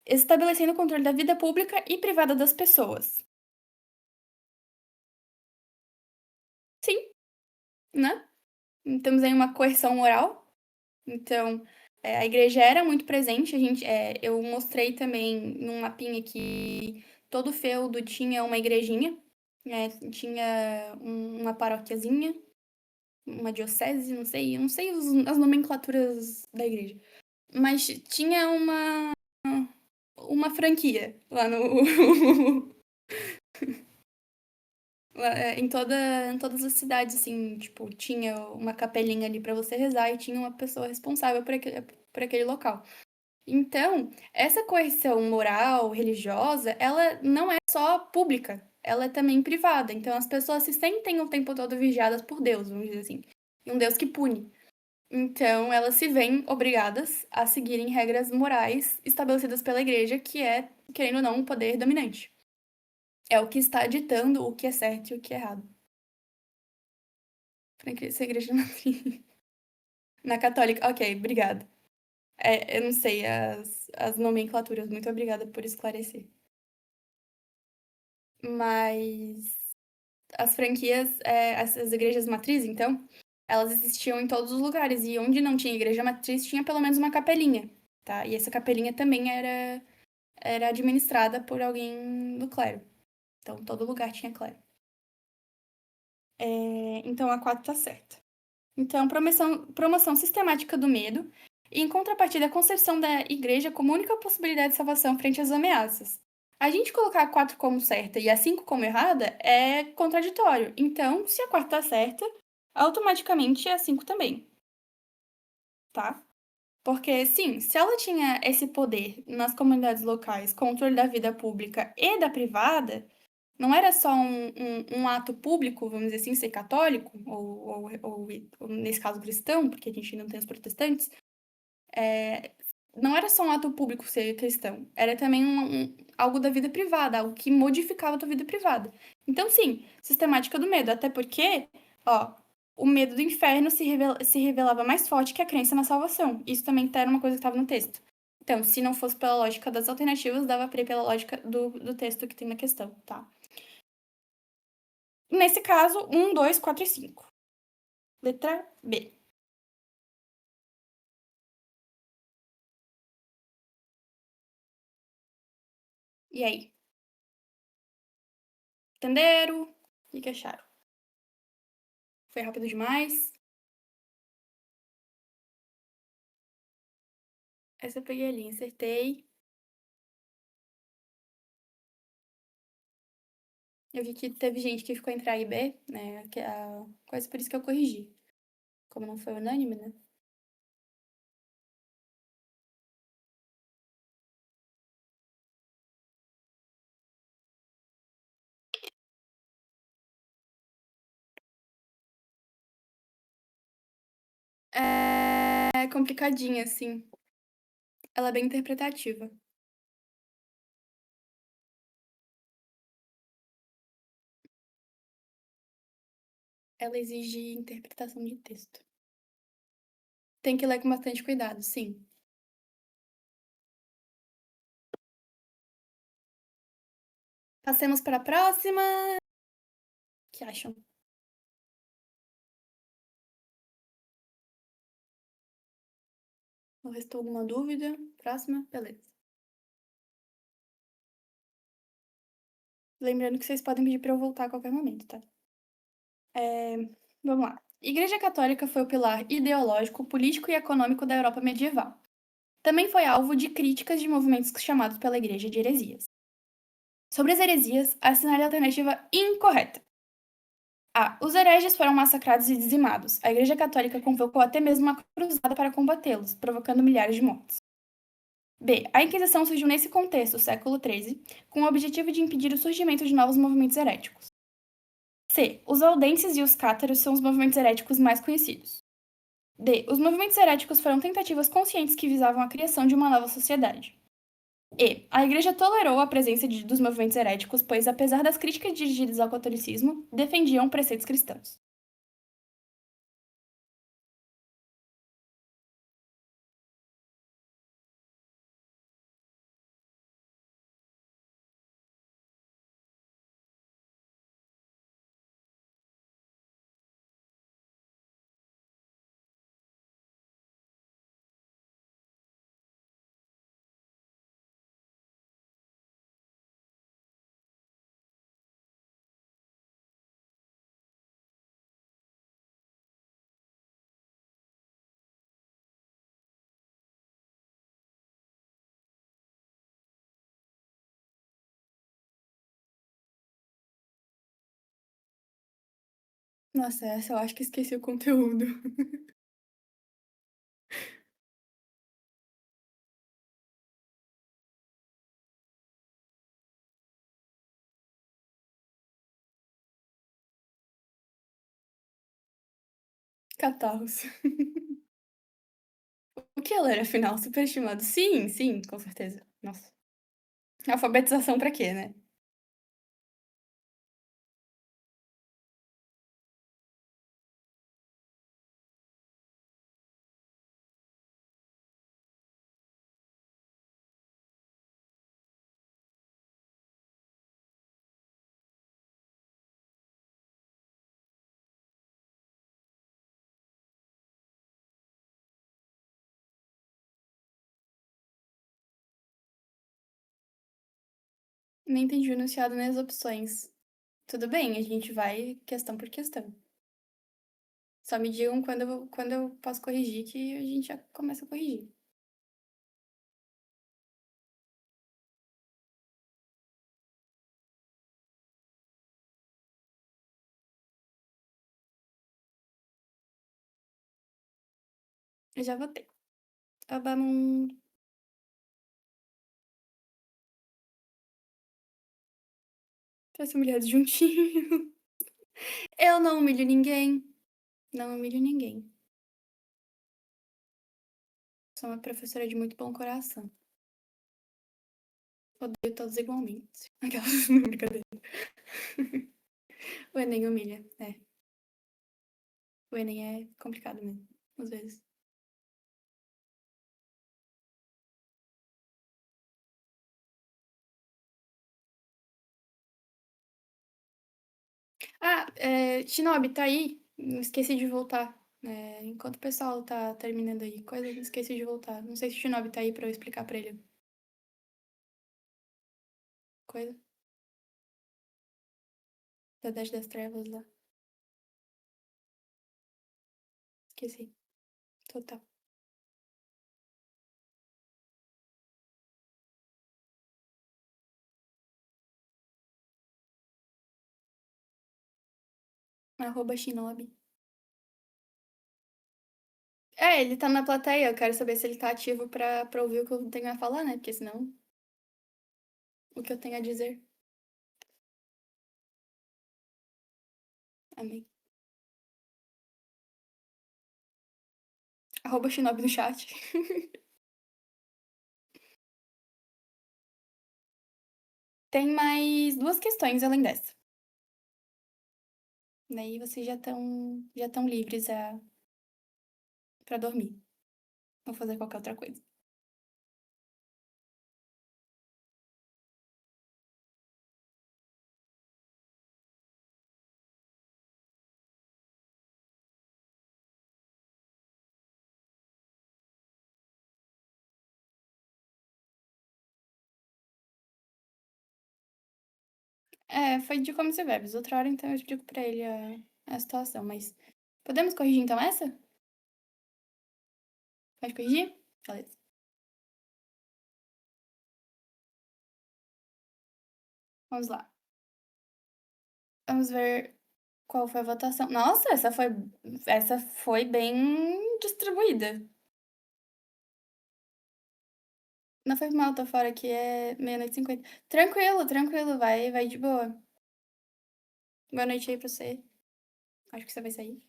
estabelecendo o controle da vida pública e privada das pessoas. Sim, né? Temos aí uma coerção moral. Então, a igreja era muito presente. Eu mostrei também num mapinha que todo feudo tinha uma igrejinha, né? Tinha uma paróquiazinha, uma diocese, eu não sei as nomenclaturas da igreja. Mas tinha uma franquia lá no. Em todas as cidades, assim, tipo, tinha uma capelinha ali pra você rezar e tinha uma pessoa responsável por aquele local. Então, essa coerção moral, religiosa, ela não é só pública, ela é também privada. Então, as pessoas se sentem o tempo todo vigiadas por Deus, vamos dizer assim. E um Deus que pune. Então, elas se veem obrigadas a seguirem regras morais estabelecidas pela igreja, que é, querendo ou não, um poder dominante. É o que está ditando o que é certo e o que é errado. Essa igreja na católica. Ok, obrigada. Eu não sei as nomenclaturas. Muito obrigada por esclarecer. Mas as franquias, as igrejas matriz, então, elas existiam em todos os lugares. E onde não tinha igreja matriz, tinha pelo menos uma capelinha, tá? E essa capelinha também era administrada por alguém do clero. Então, todo lugar tinha clero. Então, a 4 tá certa. Então, promoção sistemática do medo e, em contrapartida, a concepção da igreja como única possibilidade de salvação frente às ameaças. A gente colocar a 4 como certa e a 5 como errada é contraditório. Então, se a 4 tá certa, automaticamente a 5 também, tá? Porque, sim, se ela tinha esse poder nas comunidades locais, controle da vida pública e da privada, não era só um ato público, vamos dizer assim, ser católico, ou nesse caso cristão, porque a gente não tem os protestantes, não era só um ato público ser cristão, era também algo da vida privada, algo que modificava a tua vida privada. Então, sim, sistemática do medo, até porque, ó, o medo do inferno se revelava mais forte que a crença na salvação. Isso também era uma coisa que estava no texto. Então, se não fosse pela lógica das alternativas, dava pra ir pela lógica do texto que tem na questão, tá? Nesse caso, 1, 2, 4 e 5. Letra B. E aí? Entenderam? O que acharam? Foi rápido demais? Essa eu peguei ali, acertei. Eu vi que teve gente que ficou entre A e B, né? Quase por isso que eu corrigi. Como não foi unânime, né? É complicadinha, assim. Ela é bem interpretativa. Ela exige interpretação de texto. Tem que ler com bastante cuidado, sim. Passemos para a próxima. O que acham? Não restou alguma dúvida? Próxima? Beleza. Lembrando que vocês podem pedir para eu voltar a qualquer momento, tá? Vamos lá. Igreja Católica foi o pilar ideológico, político e econômico da Europa medieval. Também foi alvo de críticas de movimentos chamados pela Igreja de heresias. Sobre as heresias, assinale a alternativa incorreta. A. Os hereges foram massacrados e dizimados. A Igreja Católica convocou até mesmo uma cruzada para combatê-los, provocando milhares de mortes. B. A Inquisição surgiu nesse contexto, século XIII, com o objetivo de impedir o surgimento de novos movimentos heréticos. C. Os valdenses e os cátaros são os movimentos heréticos mais conhecidos. D. Os movimentos heréticos foram tentativas conscientes que visavam a criação de uma nova sociedade. E. A Igreja tolerou a presença dos movimentos heréticos, pois, apesar das críticas dirigidas ao catolicismo, defendiam preceitos cristãos. Nossa, essa eu acho que esqueci o conteúdo. Catarros. O que ela era, afinal? Superestimado. Sim, sim, com certeza. Nossa. Alfabetização pra quê, né? Nem entendi o enunciado nem as opções. Tudo bem, a gente vai questão por questão. Só me digam quando eu posso corrigir, que a gente já começa a corrigir. Eu já votei. Vamos. Pra ser mulheres juntinho. Eu não humilho ninguém. Não humilho ninguém. Sou uma professora de muito bom coração. Odeio todos igualmente. Aquelas. Não, brincadeira. O Enem humilha. É. O Enem é complicado mesmo. Às vezes. Ah, Shinobi, tá aí? Esqueci de voltar. Enquanto o pessoal tá terminando aí coisa, esqueci de voltar. Não sei se o Shinobi tá aí pra eu explicar pra ele coisa. Da Dash das Trevas lá. Esqueci. Total. Arroba Shinobi. Ele tá na plateia. Eu quero saber se ele tá ativo pra ouvir o que eu tenho a falar, né? Porque senão, o que eu tenho a dizer. Amém. Arroba Shinobi no chat. Tem mais duas questões além dessa. Daí vocês já estão livres pra dormir. Ou fazer qualquer outra coisa. Foi de comes e bebes. Outra hora, então, eu explico pra ele a situação. Mas podemos corrigir, então, essa? Pode corrigir? Beleza. Vamos lá. Vamos ver qual foi a votação. Nossa, essa foi bem distribuída. Não foi mal, tô fora aqui, é meia-noite e 50. Tranquilo, tranquilo, vai de boa. Boa noite aí pra você. Acho que você vai sair.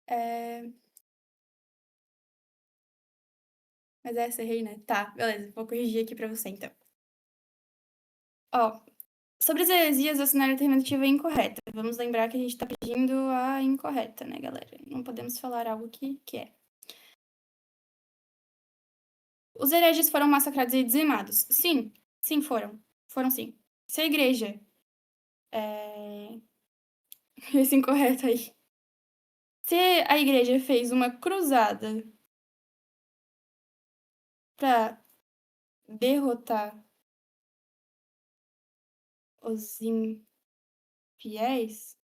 É... Mas errei, né? Tá, beleza. Vou corrigir aqui pra você, então. Ó, sobre as heresias, o cenário alternativa é incorreta. Vamos lembrar que a gente tá pedindo a incorreta, né, galera? Não podemos falar algo que é. Os hereges foram massacrados e dizimados. Sim, sim, foram. Foram sim. Se a igreja. Esse incorreto aí. Se a igreja fez uma cruzada pra derrotar os infiéis,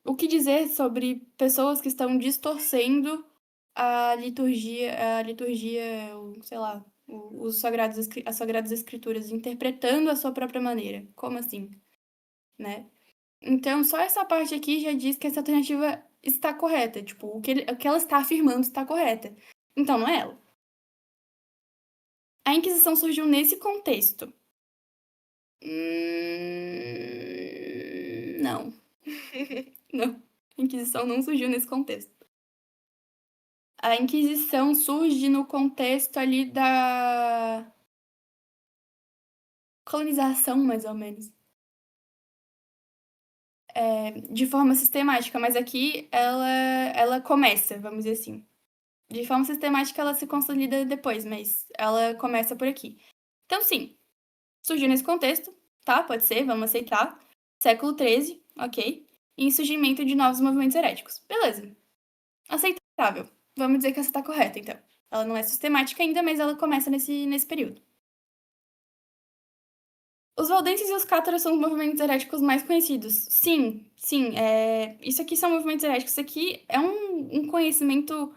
o que dizer sobre pessoas que estão distorcendo a liturgia, sei lá. as Sagradas Escrituras, interpretando a sua própria maneira. Como assim, né? Então, só essa parte aqui já diz que essa alternativa está correta. Tipo, o que ela está afirmando está correta. Então, não é ela. A Inquisição surgiu nesse contexto. Não. Não. A Inquisição não surgiu nesse contexto. A Inquisição surge no contexto ali da colonização, mais ou menos. De forma sistemática, mas aqui ela começa, vamos dizer assim. De forma sistemática, ela se consolida depois, mas ela começa por aqui. Então, sim, surgiu nesse contexto, tá? Pode ser, vamos aceitar. Século XIII, ok. E surgimento de novos movimentos heréticos. Beleza. Aceitável. Vamos dizer que essa tá correta, então. Ela não é sistemática ainda, mas ela começa nesse período. Os valdenses e os cátaros são os movimentos heréticos mais conhecidos. Sim, sim. Isso aqui são movimentos heréticos. Isso aqui é um conhecimento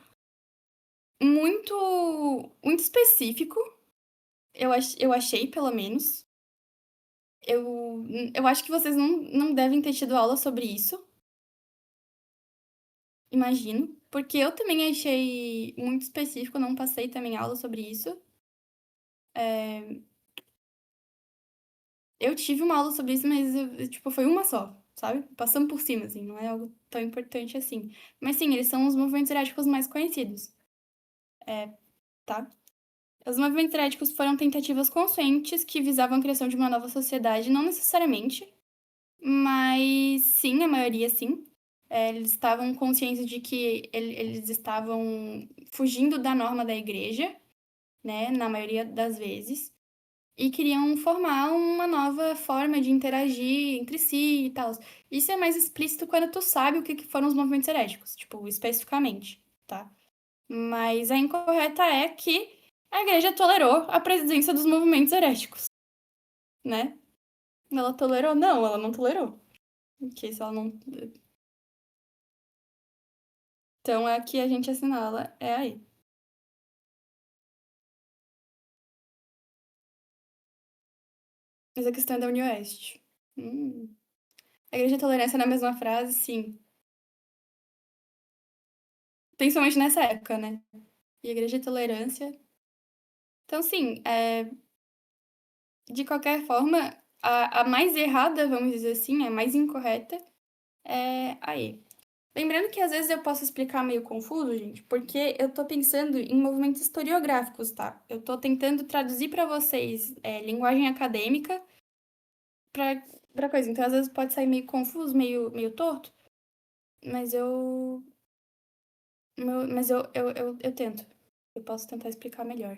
muito específico. Eu achei, pelo menos. Eu acho que vocês não devem ter tido aula sobre isso, imagino. Porque eu também achei muito específico, não passei também aula sobre isso. Eu tive uma aula sobre isso, mas, tipo, foi uma só, sabe? Passando por cima, assim, não é algo tão importante assim. Mas sim, eles são os movimentos heréticos mais conhecidos, tá? Os movimentos heréticos foram tentativas conscientes que visavam a criação de uma nova sociedade, não necessariamente, mas sim, a maioria sim. Eles estavam conscientes de que eles estavam fugindo da norma da igreja, né, na maioria das vezes, e queriam formar uma nova forma de interagir entre si e tal. Isso é mais explícito quando tu sabe o que foram os movimentos heréticos, tipo, especificamente, tá? Mas a incorreta é que a igreja tolerou a presença dos movimentos heréticos, né? Ela tolerou? Não, ela não tolerou. Porque se ela não. Então, é que a gente assinala, é aí. Mas a questão é da União Oeste. A igreja e tolerância na mesma frase, sim. Principalmente nessa época, né? E a igreja e tolerância. Então, sim, de qualquer forma, a mais errada, vamos dizer assim, a mais incorreta, é aí. Lembrando que às vezes eu posso explicar meio confuso, gente, porque eu tô pensando em movimentos historiográficos, tá? Eu tô tentando traduzir para vocês linguagem acadêmica pra coisa. Então, às vezes pode sair meio confuso, meio torto, mas eu tento. Eu posso tentar explicar melhor.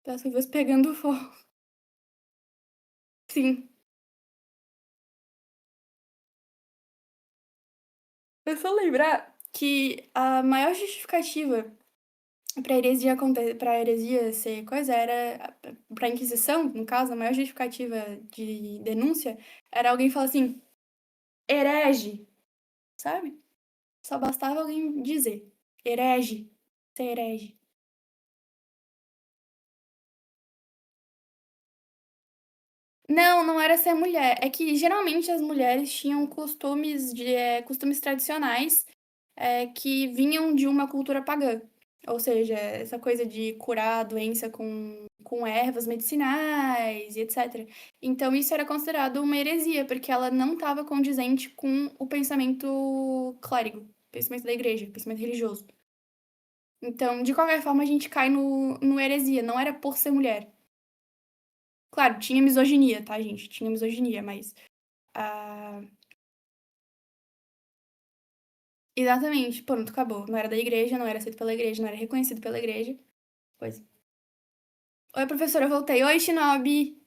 Peço que pegando fogo. Sim. É só lembrar que a maior justificativa para heresia ser coisa era para Inquisição, no caso, a maior justificativa de denúncia era alguém falar assim, herege, sabe? Só bastava alguém dizer, herege, ser herege. Não, não era ser mulher. É que geralmente as mulheres tinham costumes tradicionais que vinham de uma cultura pagã. Ou seja, essa coisa de curar a doença com ervas medicinais e etc. Então, isso era considerado uma heresia, porque ela não estava condizente com o pensamento clérigo, o pensamento da igreja, o pensamento religioso. Então, de qualquer forma, a gente cai no heresia, não era por ser mulher. Claro, tinha misoginia, tá, gente? Tinha misoginia, mas. ah, Exatamente, pronto, acabou. Não era da igreja, não era aceito pela igreja, não era reconhecido pela igreja. Pois. Oi, professora, eu voltei. Oi, Shinobi!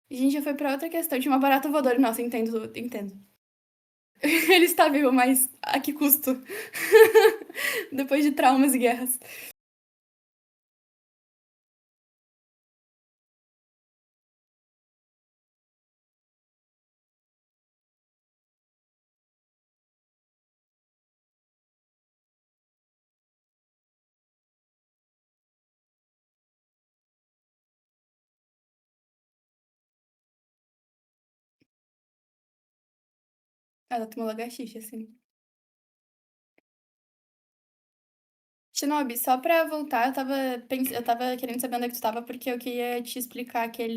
A gente já foi pra outra questão. Tinha uma barata voadora. Nossa, entendo, entendo. Ele está vivo, mas a que custo? Depois de traumas e guerras. Ela tomou lagartixa, assim. Shinobi, só pra voltar, eu tava querendo saber onde é que tu tava, porque eu queria te explicar aquela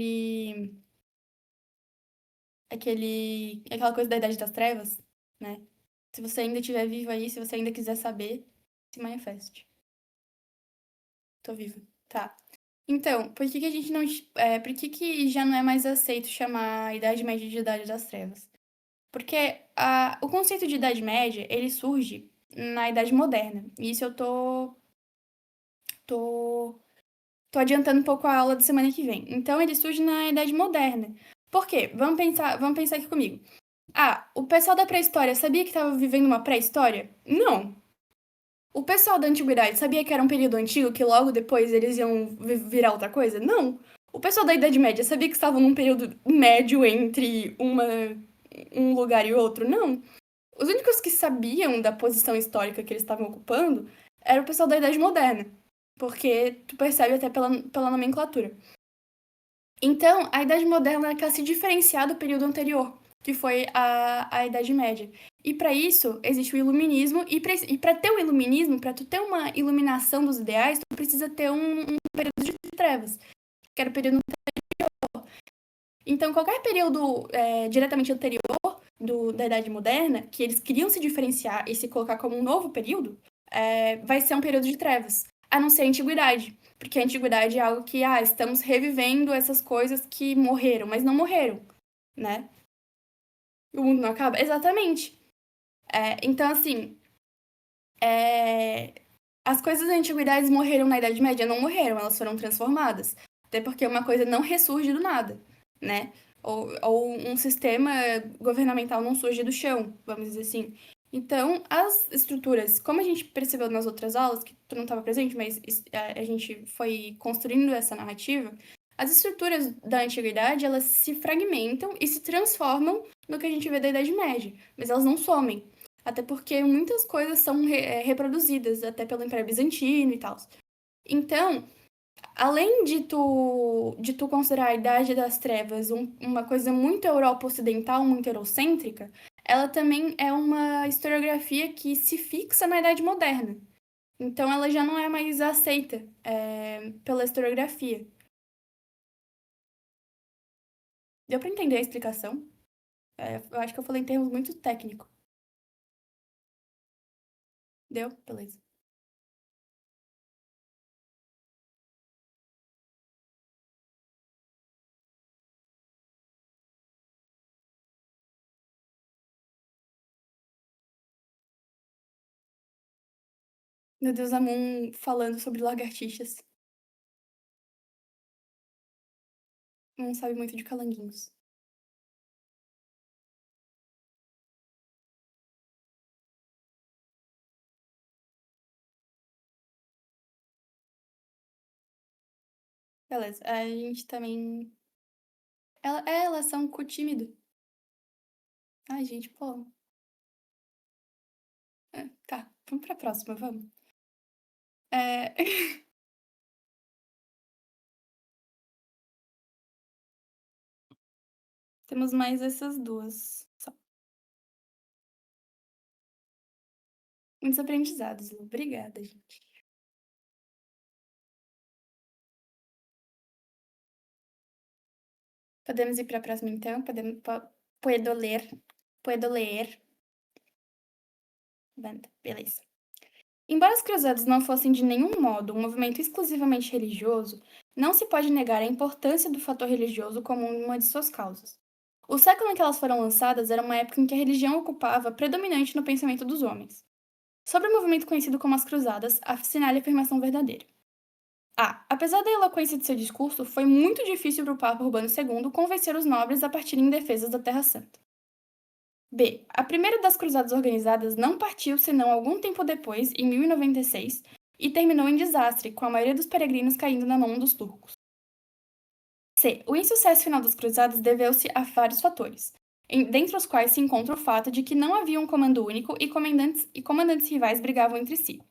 coisa da Idade das Trevas, né? Se você ainda estiver vivo aí, se você ainda quiser saber, se manifeste. Tô viva. Tá. Então, por que que a gente não. Por que que já não é mais aceito chamar a Idade Média de Idade das Trevas? Porque o conceito de Idade Média, ele surge na Idade Moderna. E isso eu tô, tô adiantando um pouco a aula da semana que vem. Então, ele surge na Idade Moderna. Por quê? Vamos pensar aqui comigo. Ah, o pessoal da pré-história sabia que estava vivendo uma pré-história? Não. O pessoal da antiguidade sabia que era um período antigo, que logo depois eles iam virar outra coisa? Não. O pessoal da Idade Média sabia que estavam num período médio entre um lugar e outro? Não. Os únicos que sabiam da posição histórica que eles estavam ocupando era o pessoal da Idade Moderna. Porque tu percebe até pela nomenclatura. Então, a Idade Moderna quer se diferenciar do período anterior, que foi a Idade Média. E para isso, existe o Iluminismo, e para ter o Iluminismo, para tu ter uma iluminação dos ideais, tu precisa ter um período de trevas, que era o período anterior. Então, qualquer período diretamente anterior da Idade Moderna, que eles queriam se diferenciar e se colocar como um novo período, vai ser um período de trevas, a não ser a Antiguidade. Porque a Antiguidade é algo que, estamos revivendo essas coisas que morreram, mas não morreram, né? O mundo não acaba? Exatamente. Então, assim, as coisas da Antiguidade morreram na Idade Média? Não morreram, elas foram transformadas. Até porque uma coisa não ressurge do nada, né? Ou um sistema governamental não surge do chão, vamos dizer assim. Então, as estruturas, como a gente percebeu nas outras aulas, que tu não estava presente, mas a gente foi construindo essa narrativa, as estruturas da antiguidade, elas se fragmentam e se transformam no que a gente vê da Idade Média, mas elas não somem. Até porque muitas coisas são reproduzidas, até pelo Império Bizantino e tal. Então, além de tu considerar a Idade das Trevas uma coisa muito Europa Ocidental, muito eurocêntrica, ela também é uma historiografia que se fixa na Idade Moderna. Então, ela já não é mais aceita pela historiografia. Deu para entender a explicação? Eu acho que eu falei em termos muito técnicos. Deu? Beleza. Meu Deus, a Moon falando sobre lagartixas. Não sabe muito de calanguinhos. Beleza. A gente também. Elas são cu tímido. Ai, gente, pô. Tá, vamos pra próxima, vamos. É, Temos mais essas duas. Só. Muitos aprendizados, Lu. Obrigada, gente. Podemos ir pra próxima, então? Puedo ler. Puedo ler. Banda, beleza. Embora as cruzadas não fossem de nenhum modo um movimento exclusivamente religioso, não se pode negar a importância do fator religioso como uma de suas causas. O século em que elas foram lançadas era uma época em que a religião ocupava predominante no pensamento dos homens. Sobre o movimento conhecido como as Cruzadas, assinale a afirmação verdadeira. A. Apesar da eloquência de seu discurso, foi muito difícil para o Papa Urbano II convencer os nobres a partirem em defesa da Terra Santa. B. A primeira das cruzadas organizadas não partiu senão algum tempo depois, em 1096, e terminou em desastre, com a maioria dos peregrinos caindo na mão dos turcos. C. O insucesso final das cruzadas deveu-se a vários fatores, dentre os quais se encontra o fato de que não havia um comando único e comandantes rivais brigavam entre si.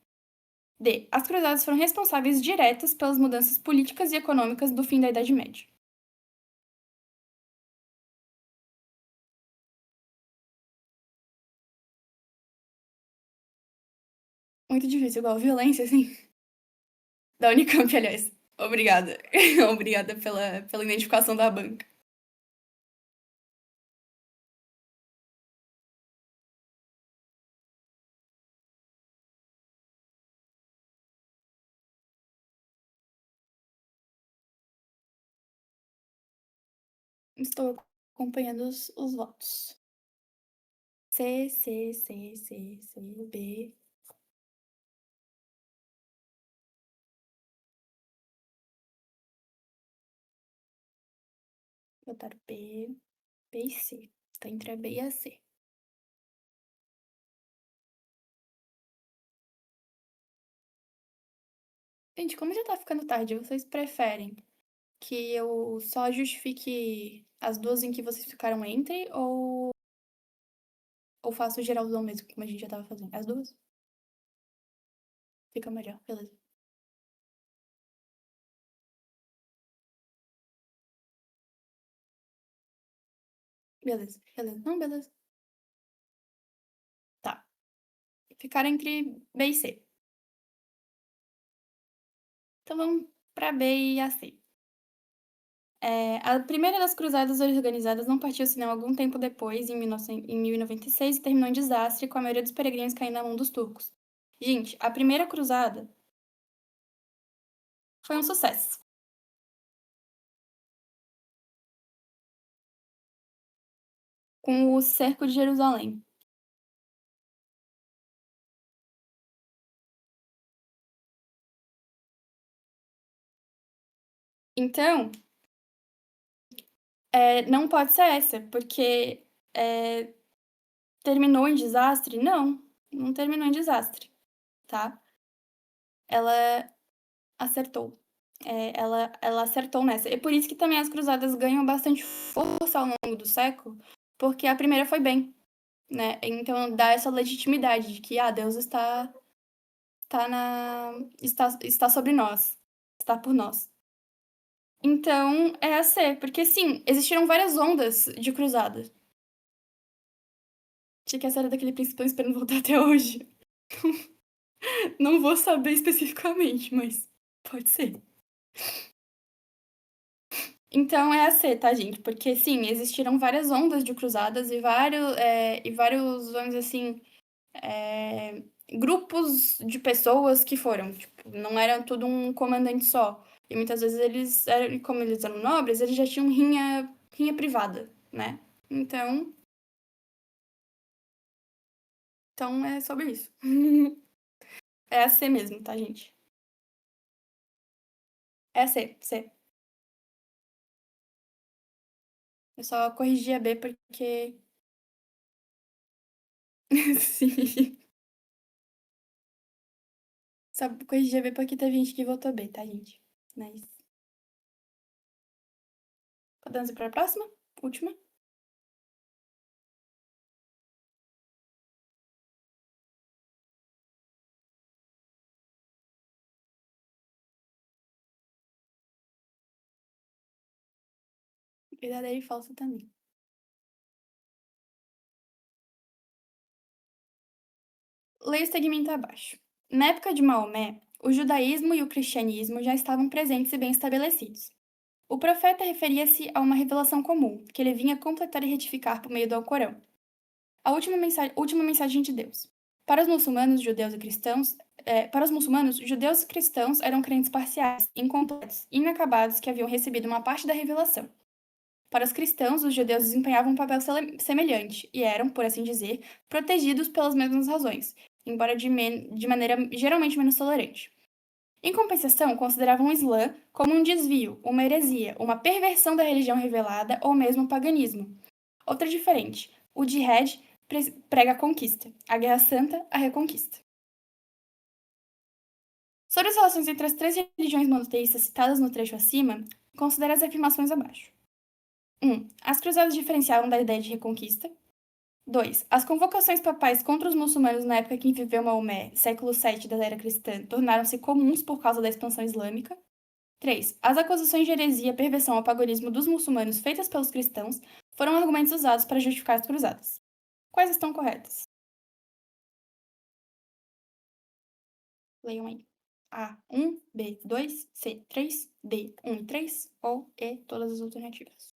D. As cruzadas foram responsáveis diretas pelas mudanças políticas e econômicas do fim da Idade Média. muito difícil, igual violência, assim. Da Unicamp, aliás. Obrigada. Obrigada pela identificação da banca. Estou acompanhando os votos. C, C, C, C, C, B. Votaram B, B e C. Tá entre a B e a C. Gente, como já tá ficando tarde, vocês preferem que eu só justifique as duas em que vocês ficaram entre ou faço geralzão mesmo, como a gente já tava fazendo? As duas? Fica melhor, beleza. Beleza, beleza. Não, beleza. Tá. Ficaram entre B e C. Então vamos pra B e a C. A primeira das cruzadas organizadas não partiu senão algum tempo depois, em 1096, e terminou em desastre, com a maioria dos peregrinos caindo na mão dos turcos. Gente, a primeira cruzada foi um sucesso. Com o cerco de Jerusalém. Então, não pode ser essa, porque terminou em desastre? Não, não terminou em desastre, tá? Ela acertou. Ela acertou nessa. E por isso que também as cruzadas ganham bastante força ao longo do século, porque a primeira foi bem, né? Então dá essa legitimidade de que Deus está sobre nós, está por nós. Então é a C, porque sim, existiram várias ondas de cruzada. Achei que essa era daquele príncipe que esperando voltar até hoje. Não vou saber especificamente, mas pode ser. Então é a C, tá, gente? Porque sim, existiram várias ondas de cruzadas e vários, vamos dizer assim, grupos de pessoas que foram. Tipo, não era tudo um comandante só. E muitas vezes como eles eram nobres, eles já tinham rinha privada, né? Então é sobre isso. É a C mesmo, tá, gente? É a C, C. Eu só corrigi a B porque. Sim. Só corrigi a B porque teve gente que votou B, tá, gente? Mas. Podemos ir pra próxima? Última? Verdadeira e falsa também. Leia o segmento abaixo. Na época de Maomé, o judaísmo e o cristianismo já estavam presentes e bem estabelecidos. O profeta referia-se a uma revelação comum, que ele vinha completar e retificar por meio do Alcorão, a última mensagem de Deus. Para os muçulmanos, judeus e cristãos eram crentes parciais, incompletos, inacabados que haviam recebido uma parte da revelação. Para os cristãos, os judeus desempenhavam um papel semelhante e eram, por assim dizer, protegidos pelas mesmas razões, embora de maneira geralmente menos tolerante. Em compensação, consideravam o Islã como um desvio, uma heresia, uma perversão da religião revelada ou mesmo o paganismo. Outra diferente, o jihad prega a conquista, a guerra santa, a reconquista. Sobre as relações entre as três religiões monoteístas citadas no trecho acima, considere as afirmações abaixo. 1. As cruzadas diferenciavam da ideia de reconquista. 2. As convocações papais contra os muçulmanos na época em que viveu Maomé, século VII da era cristã, tornaram-se comuns por causa da expansão islâmica. 3. As acusações de heresia e perversão ao paganismo dos muçulmanos feitas pelos cristãos foram argumentos usados para justificar as cruzadas. Quais estão corretas? Leiam aí. A, 1, B, 2, C, 3, D, 1 e 3, ou E, todas as alternativas.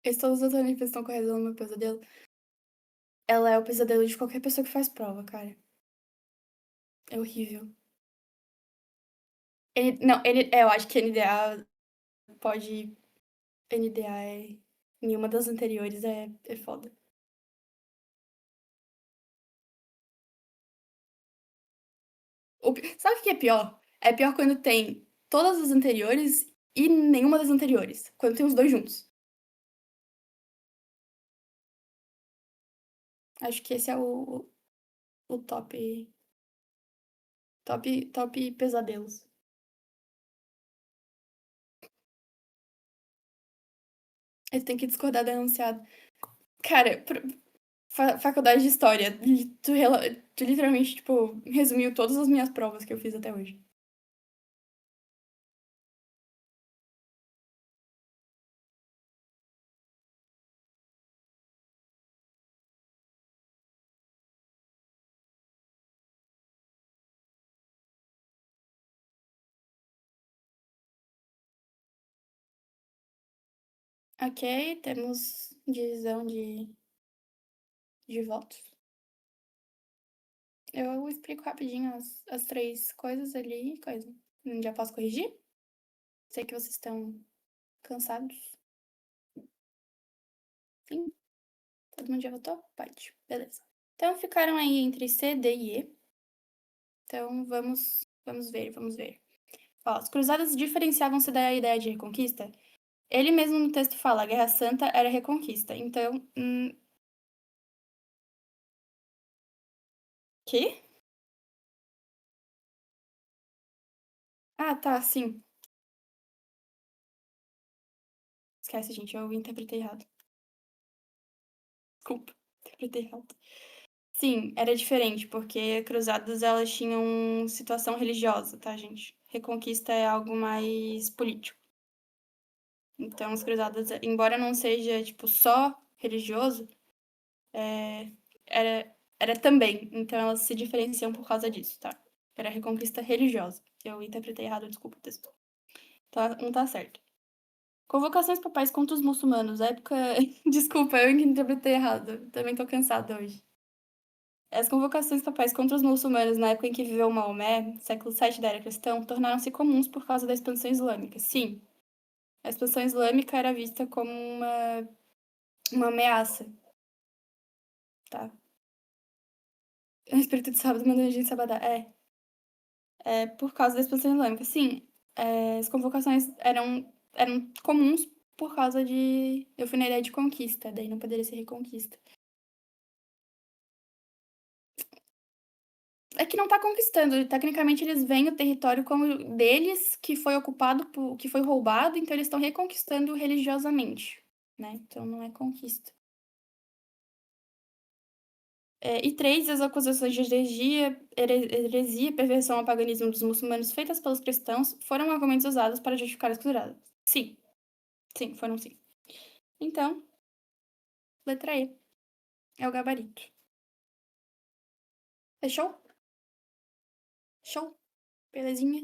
Esse todas as alternativas estão corretas no meu pesadelo. Ela é o pesadelo de qualquer pessoa que faz prova, cara. É horrível. Não, eu acho que NDA pode. NDA é. Nenhuma das anteriores é foda. Sabe o que é pior? É pior quando tem todas as anteriores e nenhuma das anteriores. Quando tem os dois juntos. Acho que esse é o top. Top pesadelos. Aí tem que discordar do enunciado. Cara, faculdade de história. Tu literalmente, tipo, resumiu todas as minhas provas que eu fiz até hoje. Ok, temos divisão de votos. Eu explico rapidinho as três coisas ali. Coisa. Já posso corrigir? Sei que vocês estão cansados. Sim. Todo mundo já votou? Pode. Beleza. Então ficaram aí entre C, D e E. Então vamos ver. Ó, as cruzadas diferenciavam-se da ideia de reconquista. Ele mesmo no texto fala, a Guerra Santa era reconquista. Então, quê? Ah, tá, sim. Esquece, gente, eu interpretei errado. Desculpa, interpretei errado. Sim, era diferente, porque cruzadas elas tinham situação religiosa, tá, gente? Reconquista é algo mais político. Então, as cruzadas, embora não seja, tipo, só religioso, era também. Então, elas se diferenciam por causa disso, tá? Era reconquista religiosa. Eu interpretei errado, desculpa, texto. Tá, não tá certo. Convocações papais contra os muçulmanos. Época. Desculpa, eu que interpretei errado. Também tô cansada hoje. As convocações papais contra os muçulmanos na época em que viveu Maomé, século VII da era cristã, tornaram-se comuns por causa da expansão islâmica. Sim, a expansão islâmica era vista como uma ameaça, tá? O espírito de sábado mandando a gente sabadar. É por causa da expansão islâmica. Sim, as convocações eram comuns por causa de. Eu fui na ideia de conquista, daí não poderia ser reconquista. É que não tá conquistando. Tecnicamente, eles veem o território como deles, que foi ocupado, que foi roubado, então eles estão reconquistando religiosamente, né? Então não é conquista. E três, as acusações de heresia, perversão ao paganismo dos muçulmanos feitas pelos cristãos foram argumentos usados para justificar as cruzadas. Sim, sim, foram sim. Então, letra E é o gabarito. Fechou? Show? Belezinha?